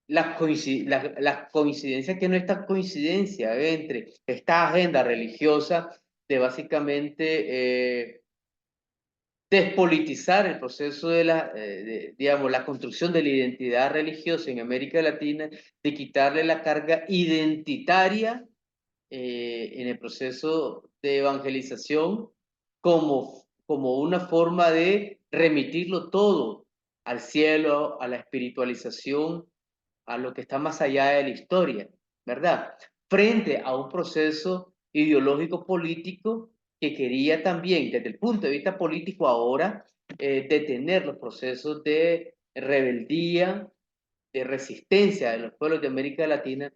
las coincidencias, que no esta coincidencia entre esta agenda religiosa de básicamente despolitizar el proceso digamos, la construcción de la identidad religiosa en América Latina, de quitarle la carga identitaria en el proceso de evangelización como una forma de remitirlo todo al cielo, a la espiritualización, a lo que está más allá de la historia, ¿verdad? Frente a un proceso ideológico político que quería también, desde el punto de vista político ahora, detener los procesos de rebeldía, de resistencia de los pueblos de América Latina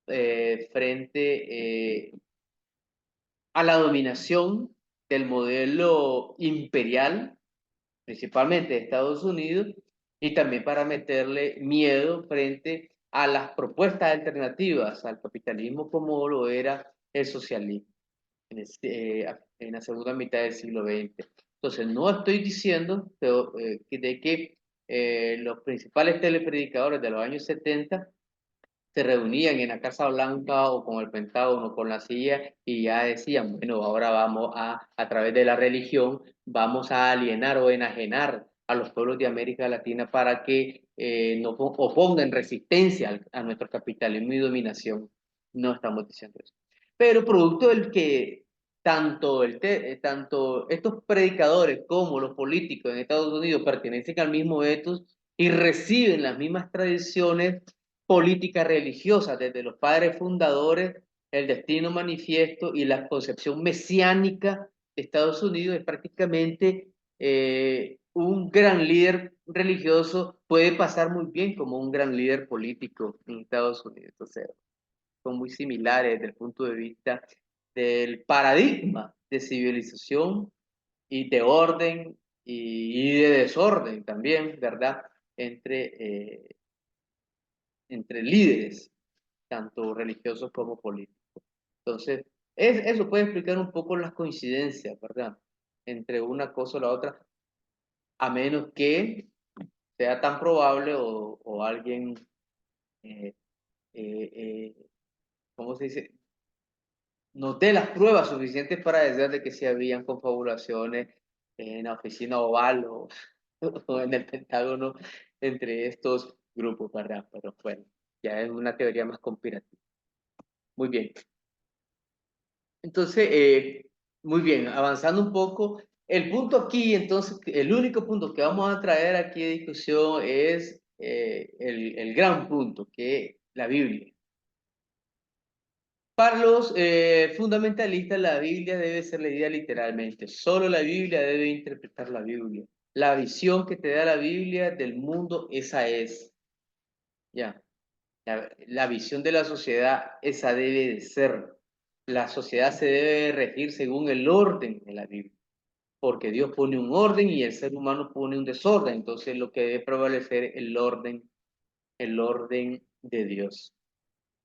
frente a la dominación del modelo imperial, principalmente de Estados Unidos, y también para meterle miedo frente a las propuestas alternativas al capitalismo como lo era el socialismo en la segunda mitad del siglo XX. Entonces, no estoy diciendo de que los principales telepredicadores de los años 70 se reunían en la Casa Blanca o con el Pentágono, con la CIA, y ya decían, bueno, ahora vamos a través de la religión, vamos a alienar o enajenar a los pueblos de América Latina para que no opongan resistencia a nuestro capitalismo y dominación. No estamos diciendo eso. Pero producto del que tanto estos predicadores como los políticos en Estados Unidos pertenecen al mismo ethos y reciben las mismas tradiciones política religiosa, desde los padres fundadores, el destino manifiesto y la concepción mesiánica de Estados Unidos, es prácticamente un gran líder religioso puede pasar muy bien como un gran líder político en Estados Unidos. Entonces, son muy similares desde el punto de vista del paradigma de civilización y de orden y de desorden también, ¿verdad? Entre líderes tanto religiosos como políticos. Entonces, eso puede explicar un poco las coincidencias, ¿verdad? Entre una cosa o la otra, a menos que sea tan probable o alguien, eh, eh, eh, ¿cómo se dice? Nos dé las pruebas suficientes para decir de que si habían confabulaciones en la oficina oval o en el Pentágono entre estos grupos, ¿verdad? Pero bueno, ya es una teoría más conspirativa. Muy bien. Entonces, muy bien, avanzando un poco, el punto aquí, entonces, el único punto que vamos a traer aquí a discusión es el gran punto, que es la Biblia. Para los fundamentalistas, la Biblia debe ser leída literalmente. Solo la Biblia debe interpretar la Biblia. La visión que te da la Biblia del mundo, esa es. Ya. La visión de la sociedad, esa debe de ser. La sociedad se debe regir según el orden de la Biblia, porque Dios pone un orden y el ser humano pone un desorden. Entonces lo que debe prevalecer es el orden de Dios.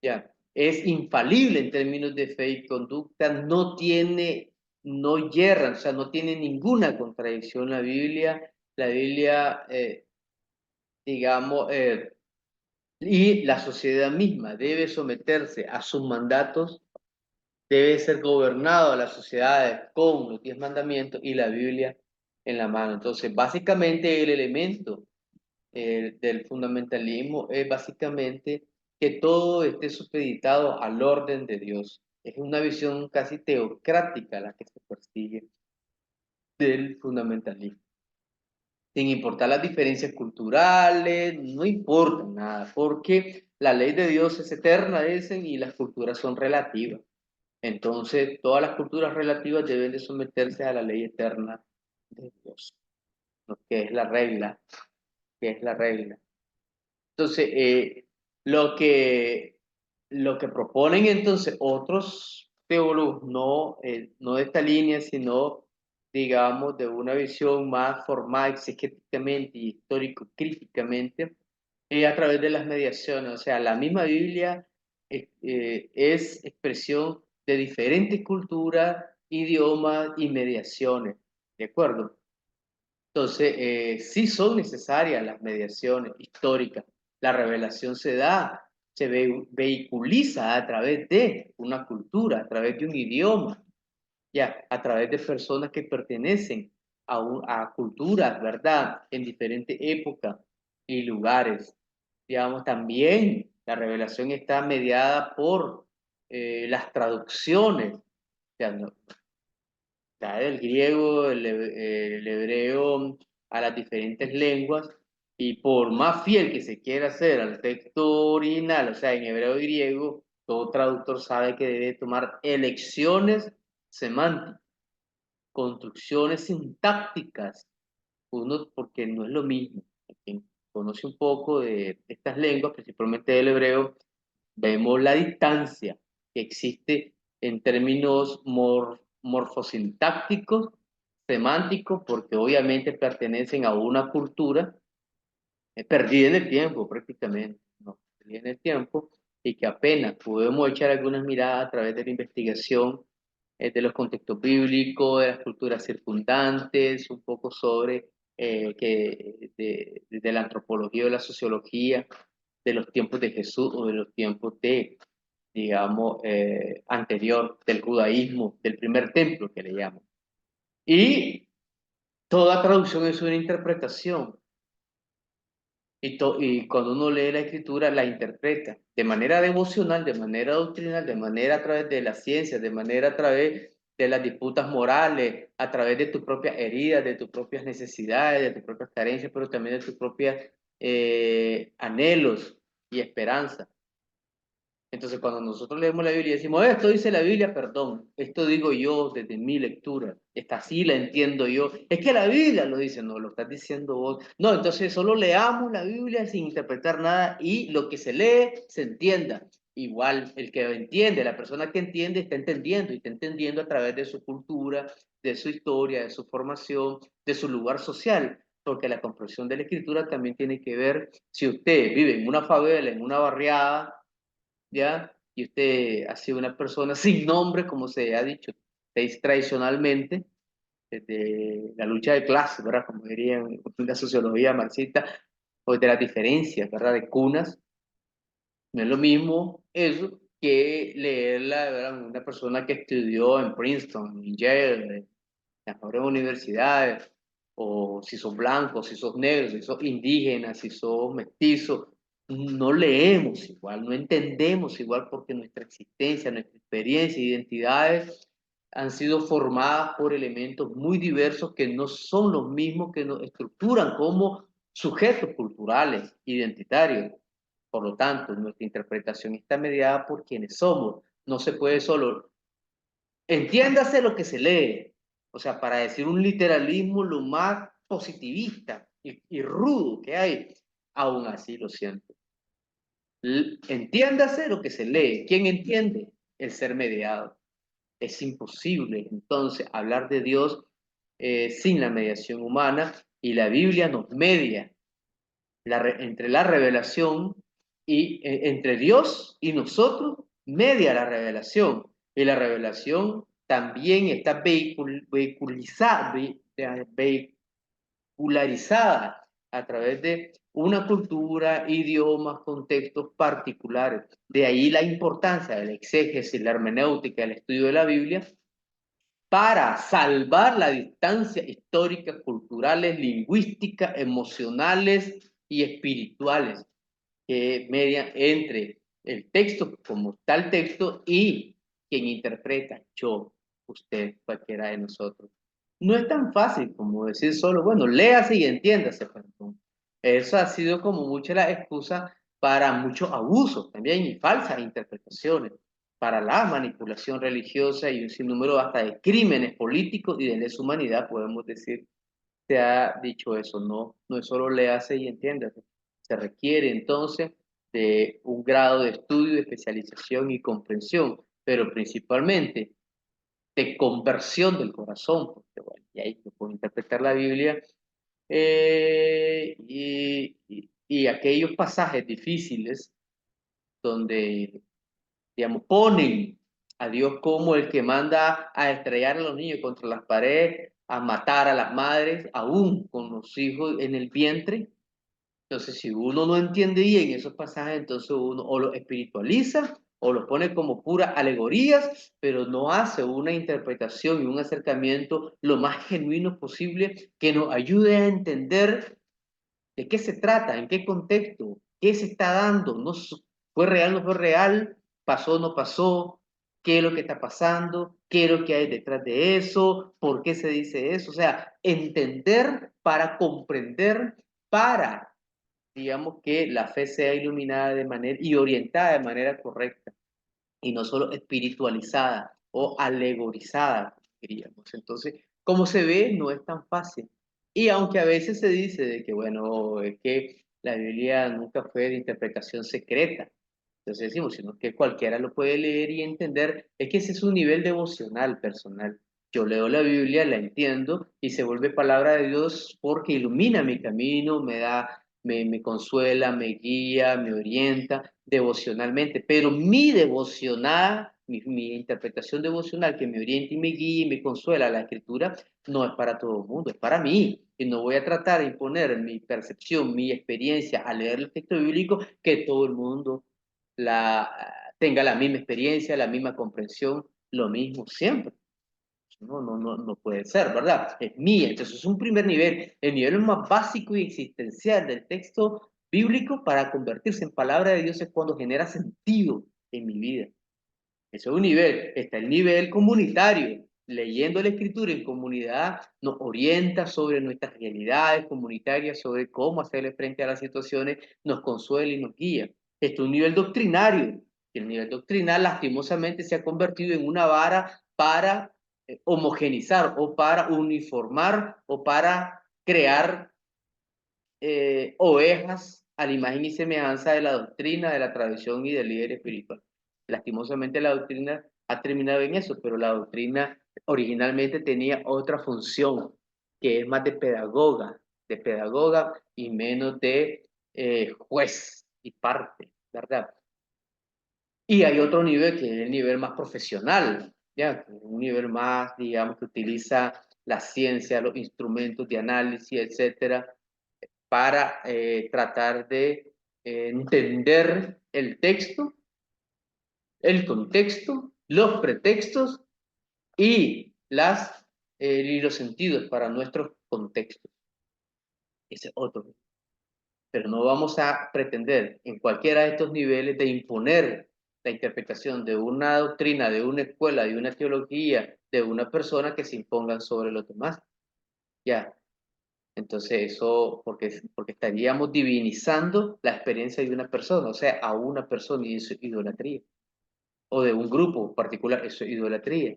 Ya, es infalible en términos de fe y conducta, no yerran, o sea, no tiene ninguna contradicción la Biblia, digamos, y la sociedad misma debe someterse a sus mandatos, debe ser gobernado a las sociedades con los 10 mandamientos y la Biblia en la mano. Entonces, básicamente el elemento del fundamentalismo es básicamente que todo esté supeditado al orden de Dios. Es una visión casi teocrática la que se persigue del fundamentalismo. Sin importar las diferencias culturales, no importa nada, porque la ley de Dios es eterna, dicen, y las culturas son relativas. Entonces, todas las culturas relativas deben de someterse a la ley eterna de Dios, ¿no? Que es la regla, que es la regla. Entonces, lo que, lo que proponen entonces otros teólogos, no de esta línea, sino digamos, de una visión más formal, exegéticamente y histórico-críticamente, a través de las mediaciones. O sea, la misma Biblia es expresión de diferentes culturas, idiomas y mediaciones, ¿de acuerdo? Entonces, sí son necesarias las mediaciones históricas. La revelación se da, vehiculiza a través de una cultura, a través de un idioma, ya, a través de personas que pertenecen a culturas, ¿verdad? En diferentes épocas y lugares. Digamos, también la revelación está mediada por las traducciones, o sea, del griego, el hebreo a las diferentes lenguas, y por más fiel que se quiera hacer al texto original, o sea, en hebreo y griego, todo traductor sabe que debe tomar elecciones semánticas, construcciones sintácticas, uno porque no es lo mismo. Quien conoce un poco de estas lenguas, principalmente del hebreo, vemos la distancia que existe en términos morfosintácticos, semánticos, porque obviamente pertenecen a una cultura perdida en el tiempo prácticamente, ¿no? Perdida en el tiempo, y que apenas podemos echar algunas miradas a través de la investigación de los contextos bíblicos, de las culturas circundantes, un poco sobre de la antropología o de la sociología de los tiempos de Jesús o de los tiempos de, digamos, anterior, del judaísmo, del primer templo que le llaman. Y toda traducción es una interpretación. Y cuando uno lee la escritura, la interpreta de manera devocional, de manera doctrinal, de manera a través de la ciencia, de manera a través de las disputas morales, a través de tus propias heridas, de tus propias necesidades, de tus propias carencias, pero también de tus propios anhelos y esperanzas. Entonces, cuando nosotros leemos la Biblia y decimos, esto dice la Biblia, perdón, esto digo yo desde mi lectura, esta así la entiendo yo, es que la Biblia lo dice, no, lo estás diciendo vos. No, entonces solo leamos la Biblia sin interpretar nada y lo que se lee se entienda. Igual, el que entiende, la persona que entiende, y está entendiendo a través de su cultura, de su historia, de su formación, de su lugar social, porque la comprensión de la escritura también tiene que ver si usted vive en una favela, en una barriada, ¿ya? Y usted ha sido una persona sin nombre, como se ha dicho tradicionalmente, desde la lucha de clases, ¿verdad? Como dirían en la sociología marxista, o de las diferencias, ¿verdad? De cunas. No es lo mismo eso que leerla, ¿verdad? Una persona que estudió en Princeton, en Yale, en las mejores universidades, o si sos blanco, si sos negro, si sos indígena, si sos mestizo, no leemos igual, no entendemos igual porque nuestra existencia, nuestra experiencia, identidades han sido formadas por elementos muy diversos que no son los mismos que nos estructuran como sujetos culturales, identitarios. Por lo tanto, nuestra interpretación está mediada por quienes somos. No se puede solo, entiéndase lo que se lee. O sea, para decir un literalismo lo más positivista y rudo que hay, aún así lo siento. Entiéndase lo que se lee. ¿Quién entiende? El ser mediado. Es imposible entonces hablar de Dios sin la mediación humana, y la Biblia nos media entre la revelación y entre Dios y nosotros, media la revelación. Y la revelación también está vehicularizada a través de una cultura, idiomas, contextos particulares. De ahí la importancia del exégesis, la hermenéutica, el estudio de la Biblia, para salvar la distancia histórica, culturales, lingüísticas, emocionales y espirituales que median entre el texto como tal texto y quien interpreta, yo, usted, cualquiera de nosotros. No es tan fácil como decir solo, bueno, léase y entiéndase, perdón. Eso ha sido como mucha la excusa para muchos abusos también y falsas interpretaciones, para la manipulación religiosa y un sinnúmero hasta de crímenes políticos y de lesa humanidad, podemos decir. Se ha dicho eso, no, no es solo léase y entiéndase. Se requiere entonces de un grado de estudio, de especialización y comprensión, pero principalmente de conversión del corazón, porque bueno, y ahí se puede interpretar la Biblia, y aquellos pasajes difíciles donde, digamos, ponen a Dios como el que manda a estrellar a los niños contra las paredes, a matar a las madres, aún con los hijos en el vientre. Entonces, si uno no entiende bien esos pasajes, entonces uno o los espiritualiza o los pone como puras alegorías, pero no hace una interpretación y un acercamiento lo más genuino posible que nos ayude a entender de qué se trata, en qué contexto, qué se está dando, no fue real, no fue real, pasó, no pasó, qué es lo que está pasando, qué es lo que hay detrás de eso, por qué se dice eso, o sea, entender para comprender, para digamos que la fe sea iluminada de manera y orientada de manera correcta y no solo espiritualizada o alegorizada, diríamos. Entonces, como se ve, no es tan fácil. Y aunque a veces se dice de que, bueno, es que la Biblia nunca fue de interpretación secreta, entonces decimos, sino que cualquiera lo puede leer y entender, es que ese es un nivel devocional personal. Yo leo la Biblia, la entiendo y se vuelve palabra de Dios porque ilumina mi camino, me consuela, me guía, me orienta devocionalmente. Pero mi devocional, mi interpretación devocional que me orienta y me guía y me consuela la Escritura, no es para todo el mundo, es para mí. Y no voy a tratar de imponer mi percepción, mi experiencia al leer el texto bíblico que todo el mundo la, tenga la misma experiencia, la misma comprensión, lo mismo siempre. No puede ser, ¿verdad? Es mía. Entonces es un primer nivel, el nivel más básico y existencial del texto bíblico para convertirse en palabra de Dios es cuando genera sentido en mi vida. Eso es un nivel. Está el nivel comunitario. Leyendo la escritura en comunidad nos orienta sobre nuestras realidades comunitarias, sobre cómo hacerle frente a las situaciones, nos consuela y nos guía. Está es un nivel doctrinario. Y el nivel doctrinal lastimosamente se ha convertido en una vara para homogenizar o para uniformar o para crear ovejas a la imagen y semejanza de la doctrina, de la tradición y del líder espiritual. Lastimosamente la doctrina ha terminado en eso, pero la doctrina originalmente tenía otra función, que es más de pedagoga y menos de juez y parte, ¿verdad? Y hay otro nivel que es el nivel más profesional, ¿ya? Un nivel más, digamos, que utiliza la ciencia, los instrumentos de análisis, etcétera, para tratar de entender el texto, el contexto, los pretextos y, y los sentidos para nuestros contextos. Ese es otro. Pero no vamos a pretender en cualquiera de estos niveles de imponer la interpretación de una doctrina, de una escuela, de una teología, de una persona que se impongan sobre los demás. Ya, entonces eso, porque estaríamos divinizando la experiencia de una persona, o sea, a una persona y eso es idolatría. O de un grupo particular, eso es idolatría.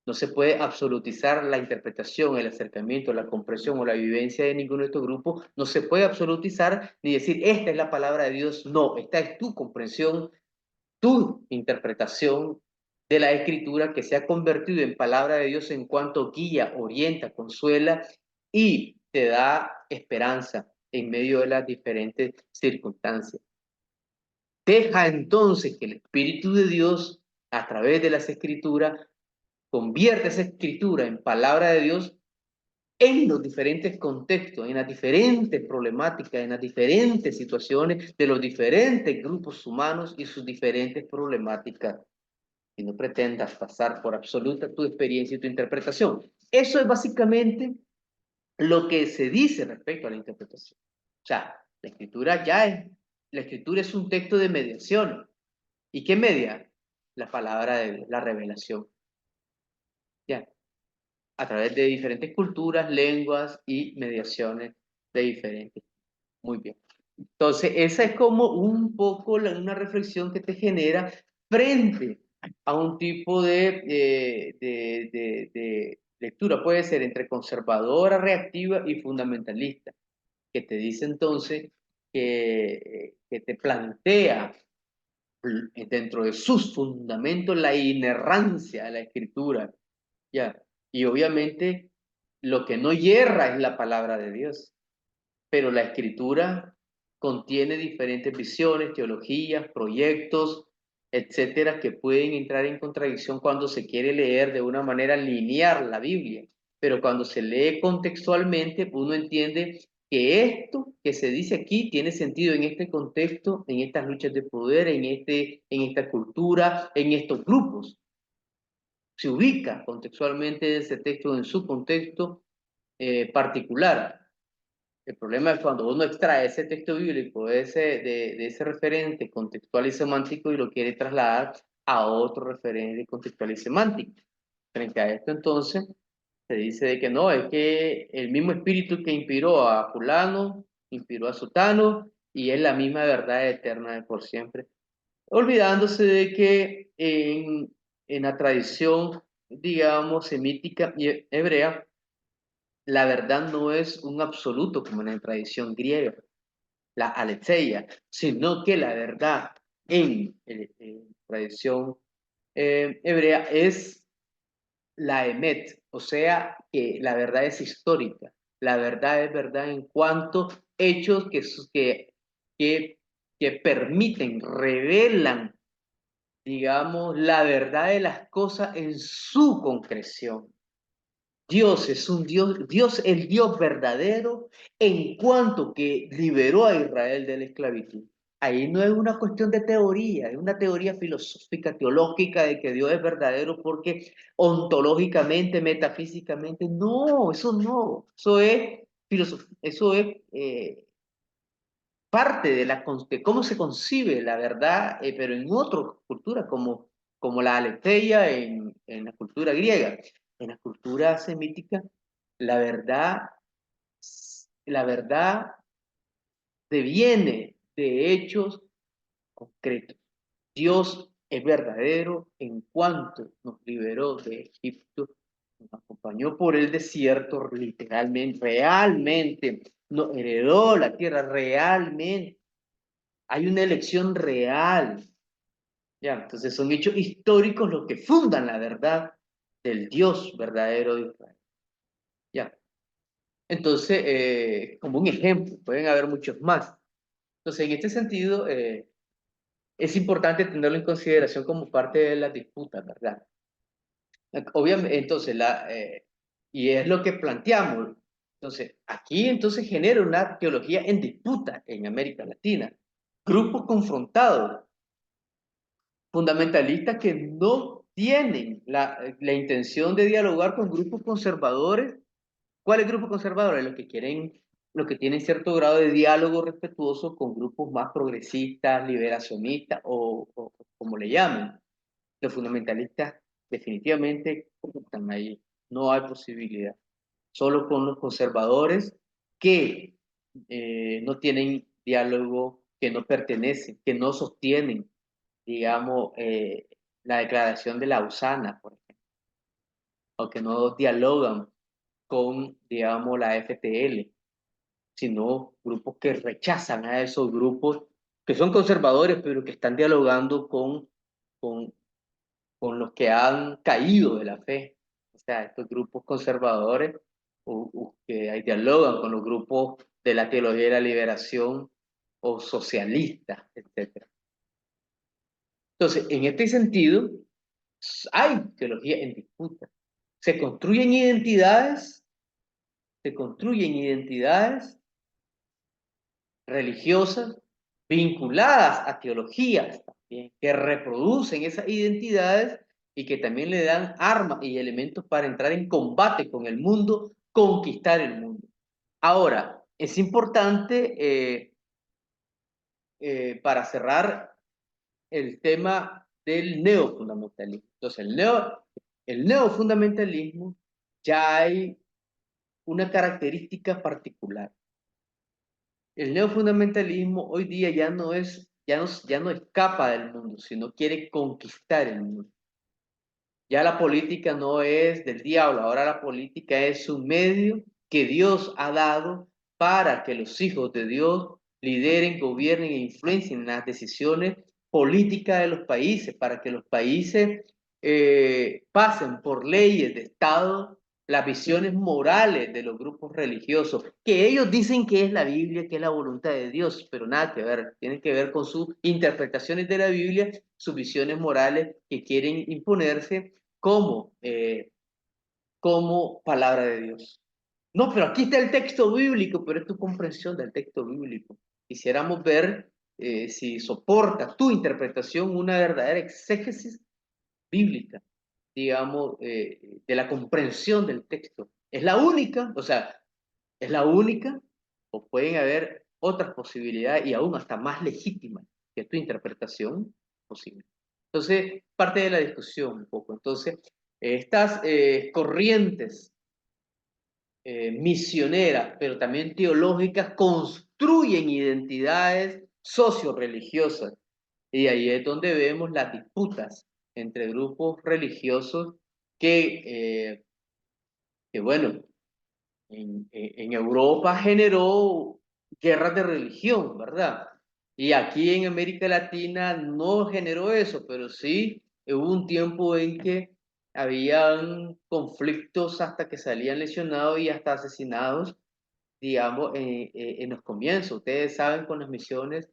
No se puede absolutizar la interpretación, el acercamiento, la comprensión o la vivencia de ninguno de estos grupos. No se puede absolutizar ni decir, esta es la palabra de Dios. No, esta es tu comprensión, tu interpretación de la escritura que se ha convertido en palabra de Dios en cuanto guía, orienta, consuela y te da esperanza en medio de las diferentes circunstancias. Deja entonces que el Espíritu de Dios, a través de las escrituras, convierte esa escritura en palabra de Dios en los diferentes contextos, en las diferentes problemáticas, en las diferentes situaciones de los diferentes grupos humanos y sus diferentes problemáticas. Y no pretendas pasar por absoluta tu experiencia y tu interpretación. Eso es básicamente lo que se dice respecto a la interpretación. O sea, la escritura es un texto de mediación. ¿Y qué media? La palabra de Dios, la revelación. Ya, a través de diferentes culturas, lenguas y mediaciones de diferentes. Muy bien. Entonces, esa es como un poco una reflexión que te genera frente a un tipo de lectura. Puede ser entre conservadora, reactiva y fundamentalista, que te dice entonces que te plantea dentro de sus fundamentos la inerrancia de la escritura Ya. Y obviamente lo que no hierra es la palabra de Dios, pero la escritura contiene diferentes visiones, teologías, proyectos, etcétera, que pueden entrar en contradicción cuando se quiere leer de una manera lineal la Biblia. Pero cuando se lee contextualmente, uno entiende que esto que se dice aquí tiene sentido en este contexto, en estas luchas de poder, en esta cultura, en estos grupos. Se ubica contextualmente ese texto en su contexto particular. El problema es cuando uno extrae ese texto bíblico, de ese referente contextual y semántico y lo quiere trasladar a otro referente contextual y semántico. Frente a esto, entonces, se dice de que no, es que el mismo espíritu que inspiró a fulano, inspiró a sutano, y es la misma verdad eterna de por siempre. Olvidándose de que en la tradición, digamos, semítica y hebrea, la verdad no es un absoluto como en la tradición griega, la aletheia, sino que la verdad en tradición hebrea es la emet, o sea que la verdad es histórica, la verdad es verdad en cuanto hechos que, que permiten, revelan, digamos, la verdad de las cosas en su concreción. Dios es un Dios, Dios el Dios verdadero en cuanto que liberó a Israel de la esclavitud. Ahí no es una cuestión de teoría, es una teoría filosófica, teológica de que Dios es verdadero porque ontológicamente, metafísicamente, no, eso es filosofía, eso es parte de cómo se concibe la verdad, pero en otra cultura, como la aletheia en la cultura griega. En la cultura semítica, la verdad, la verdad deviene de hechos concretos. Dios es verdadero en cuanto nos liberó de Egipto, nos acompañó por el desierto, literalmente, realmente, nos heredó la tierra realmente. Hay una elección real. Ya, entonces son hechos históricos los que fundan la verdad del Dios verdadero de Israel. Ya, entonces, como un ejemplo, pueden haber muchos más. Entonces, en este sentido, es importante tenerlo en consideración como parte de las disputas, ¿verdad? Obviamente, entonces, y es lo que planteamos. Entonces, aquí entonces genera una teología en disputa en América Latina. Grupos confrontados, fundamentalistas que no tienen la intención de dialogar con grupos conservadores. ¿Cuáles grupos conservadores? Los que tienen cierto grado de diálogo respetuoso con grupos más progresistas, liberacionistas o como le llamen. Los fundamentalistas definitivamente están ahí. No hay posibilidad. Solo con los conservadores que no tienen diálogo, que no pertenecen, que no sostienen, digamos, la declaración de Lausana, por ejemplo, o que no dialogan con, digamos, la FTL, sino grupos que rechazan a esos grupos que son conservadores, pero que están dialogando con, con los que han caído de la fe. O sea, estos grupos conservadores que dialogan con los grupos de la teología de la liberación o socialistas, etc. Entonces, en este sentido, hay teología en disputa. Se construyen identidades, se construyen identidades religiosas vinculadas a teologías también, que reproducen esas identidades y que también le dan armas y elementos para entrar en combate con el mundo, conquistar el mundo. Ahora, es importante para cerrar el tema del neofundamentalismo. Entonces, el neofundamentalismo ya hay una característica particular. El neofundamentalismo hoy día ya no escapa del mundo, sino quiere conquistar el mundo. Ya la política no es del diablo, ahora la política es un medio que Dios ha dado para que los hijos de Dios lideren, gobiernen e influencien las decisiones políticas de los países, para que los países pasen por leyes de Estado las visiones morales de los grupos religiosos, que ellos dicen que es la Biblia, que es la voluntad de Dios, pero nada que ver, tienen que ver con sus interpretaciones de la Biblia, sus visiones morales que quieren imponerse como palabra de Dios. No, pero aquí está el texto bíblico, pero es tu comprensión del texto bíblico. Quisiéramos ver si soporta tu interpretación una verdadera exégesis bíblica, digamos, de la comprensión del texto. Es la única, o sea, es la única, o pueden haber otras posibilidades y aún hasta más legítimas que tu interpretación posible. Entonces, parte de la discusión un poco. Entonces, estas corrientes misioneras, pero también teológicas, construyen identidades socio-religiosas. Y ahí es donde vemos las disputas entre grupos religiosos que, que bueno, en Europa generó guerras de religión, ¿verdad? Y aquí en América Latina no generó eso, pero sí hubo un tiempo en que habían conflictos hasta que salían lesionados y hasta asesinados, digamos, en los comienzos. Ustedes saben con las misiones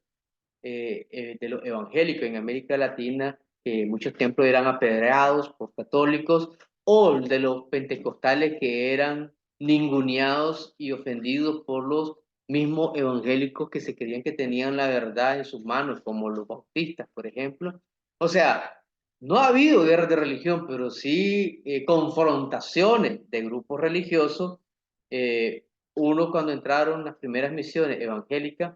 de los evangélicos en América Latina, que muchos templos eran apedreados por católicos, o de los pentecostales que eran ninguneados y ofendidos por los mismos evangélicos que se creían que tenían la verdad en sus manos, como los bautistas, por ejemplo. O sea, no ha habido guerras de religión, pero sí confrontaciones de grupos religiosos. Eh, Uno, cuando entraron las primeras misiones evangélicas,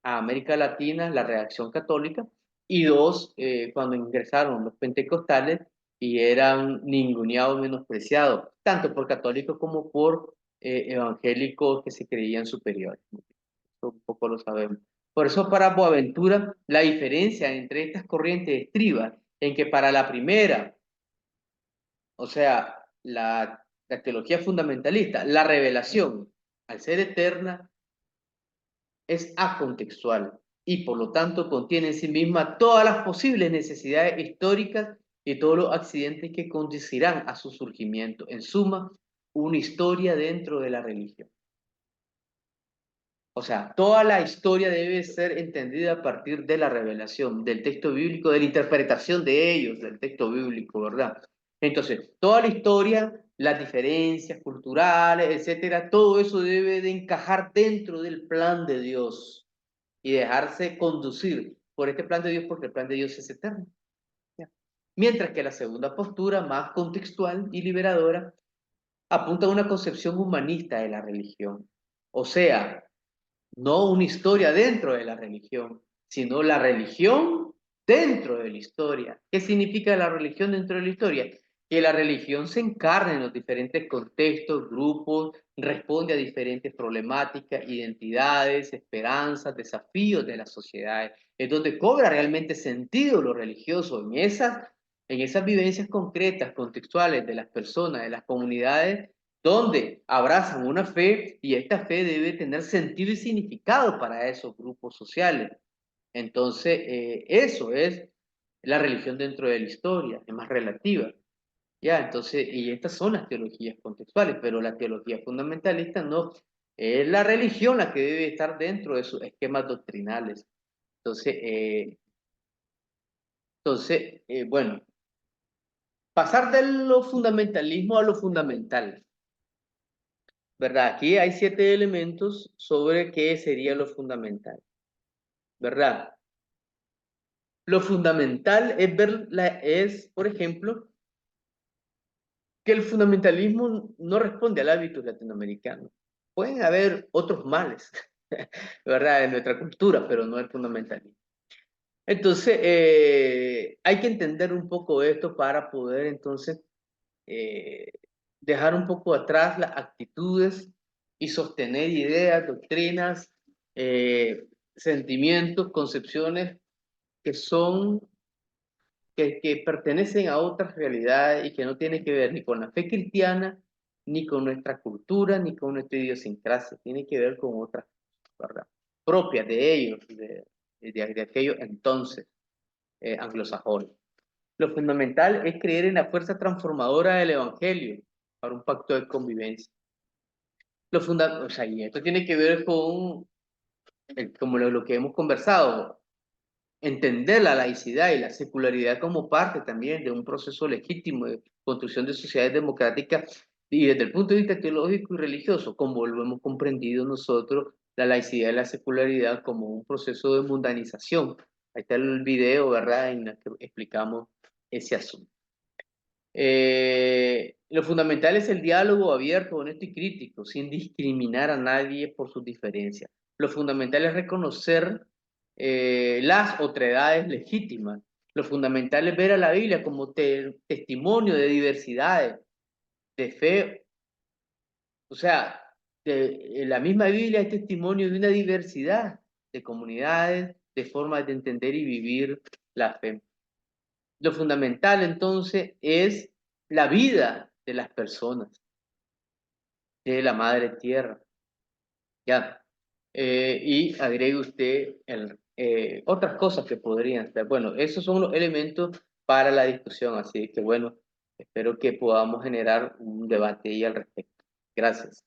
a América Latina, la reacción católica, y dos, cuando ingresaron los pentecostales y eran ninguneados, menospreciados, tanto por católicos como por evangélicos que se creían superiores. Eso un poco lo sabemos. Por eso para Boaventura la diferencia entre estas corrientes estriba en que para la primera, o sea, la teología fundamentalista, la revelación, al ser eterna, es acontextual y por lo tanto contiene en sí misma todas las posibles necesidades históricas y todos los accidentes que conducirán a su surgimiento. En suma, una historia dentro de la religión. O sea, toda la historia debe ser entendida a partir de la revelación, del texto bíblico, de la interpretación de ellos, del texto bíblico, ¿verdad? Entonces, toda la historia, las diferencias culturales, etcétera, todo eso debe de encajar dentro del plan de Dios y dejarse conducir por este plan de Dios, porque el plan de Dios es eterno. ¿Ya? Mientras que la segunda postura, más contextual y liberadora, apunta a una concepción humanista de la religión. O sea, no una historia dentro de la religión, sino la religión dentro de la historia. ¿Qué significa la religión dentro de la historia? Que la religión se encarna en los diferentes contextos, grupos, responde a diferentes problemáticas, identidades, esperanzas, desafíos de las sociedades. Es donde cobra realmente sentido lo religioso, en esas vivencias concretas, contextuales de las personas, de las comunidades, donde abrazan una fe y esta fe debe tener sentido y significado para esos grupos sociales. Entonces, eso es la religión dentro de la historia, es más relativa. Ya, entonces, y estas son las teologías contextuales, pero la teología fundamentalista no, es la religión la que debe estar dentro de sus esquemas doctrinales. Entonces, bueno, pasar de lo fundamentalismo a lo fundamental. ¿Verdad? Aquí hay 7 elementos sobre qué sería lo fundamental, ¿verdad? Lo fundamental es, por ejemplo, que el fundamentalismo no responde al hábito latinoamericano. Pueden haber otros males, ¿verdad? En nuestra cultura, pero no el fundamentalismo. Entonces, hay que entender un poco esto para poder entonces eh, dejar un poco atrás las actitudes y sostener ideas, doctrinas, sentimientos, concepciones que son, que pertenecen a otras realidades y que no tienen que ver ni con la fe cristiana, ni con nuestra cultura, ni con nuestra idiosincrasia, tiene que ver con otras, ¿verdad? Propias de ellos, de aquellos entonces anglosajones. Lo fundamental es creer en la fuerza transformadora del Evangelio para un pacto de convivencia. O sea, y esto tiene que ver con, como lo que hemos conversado, entender la laicidad y la secularidad como parte también de un proceso legítimo de construcción de sociedades democráticas y desde el punto de vista teológico y religioso, como lo hemos comprendido nosotros, la laicidad y la secularidad como un proceso de mundanización. Ahí está el video, ¿verdad?, en el que explicamos ese asunto. Lo fundamental es el diálogo abierto, honesto y crítico, sin discriminar a nadie por sus diferencias. Lo fundamental es reconocer las otredades legítimas. Lo fundamental es ver a la Biblia como testimonio de diversidades, de fe. O sea, la misma Biblia es testimonio de una diversidad de comunidades, de formas de entender y vivir la fe. Lo fundamental entonces es la vida de las personas, de la madre tierra. Ya. Y agregue usted otras cosas que podrían ser. Bueno, esos son los elementos para la discusión, así que bueno, espero que podamos generar un debate ahí al respecto. Gracias.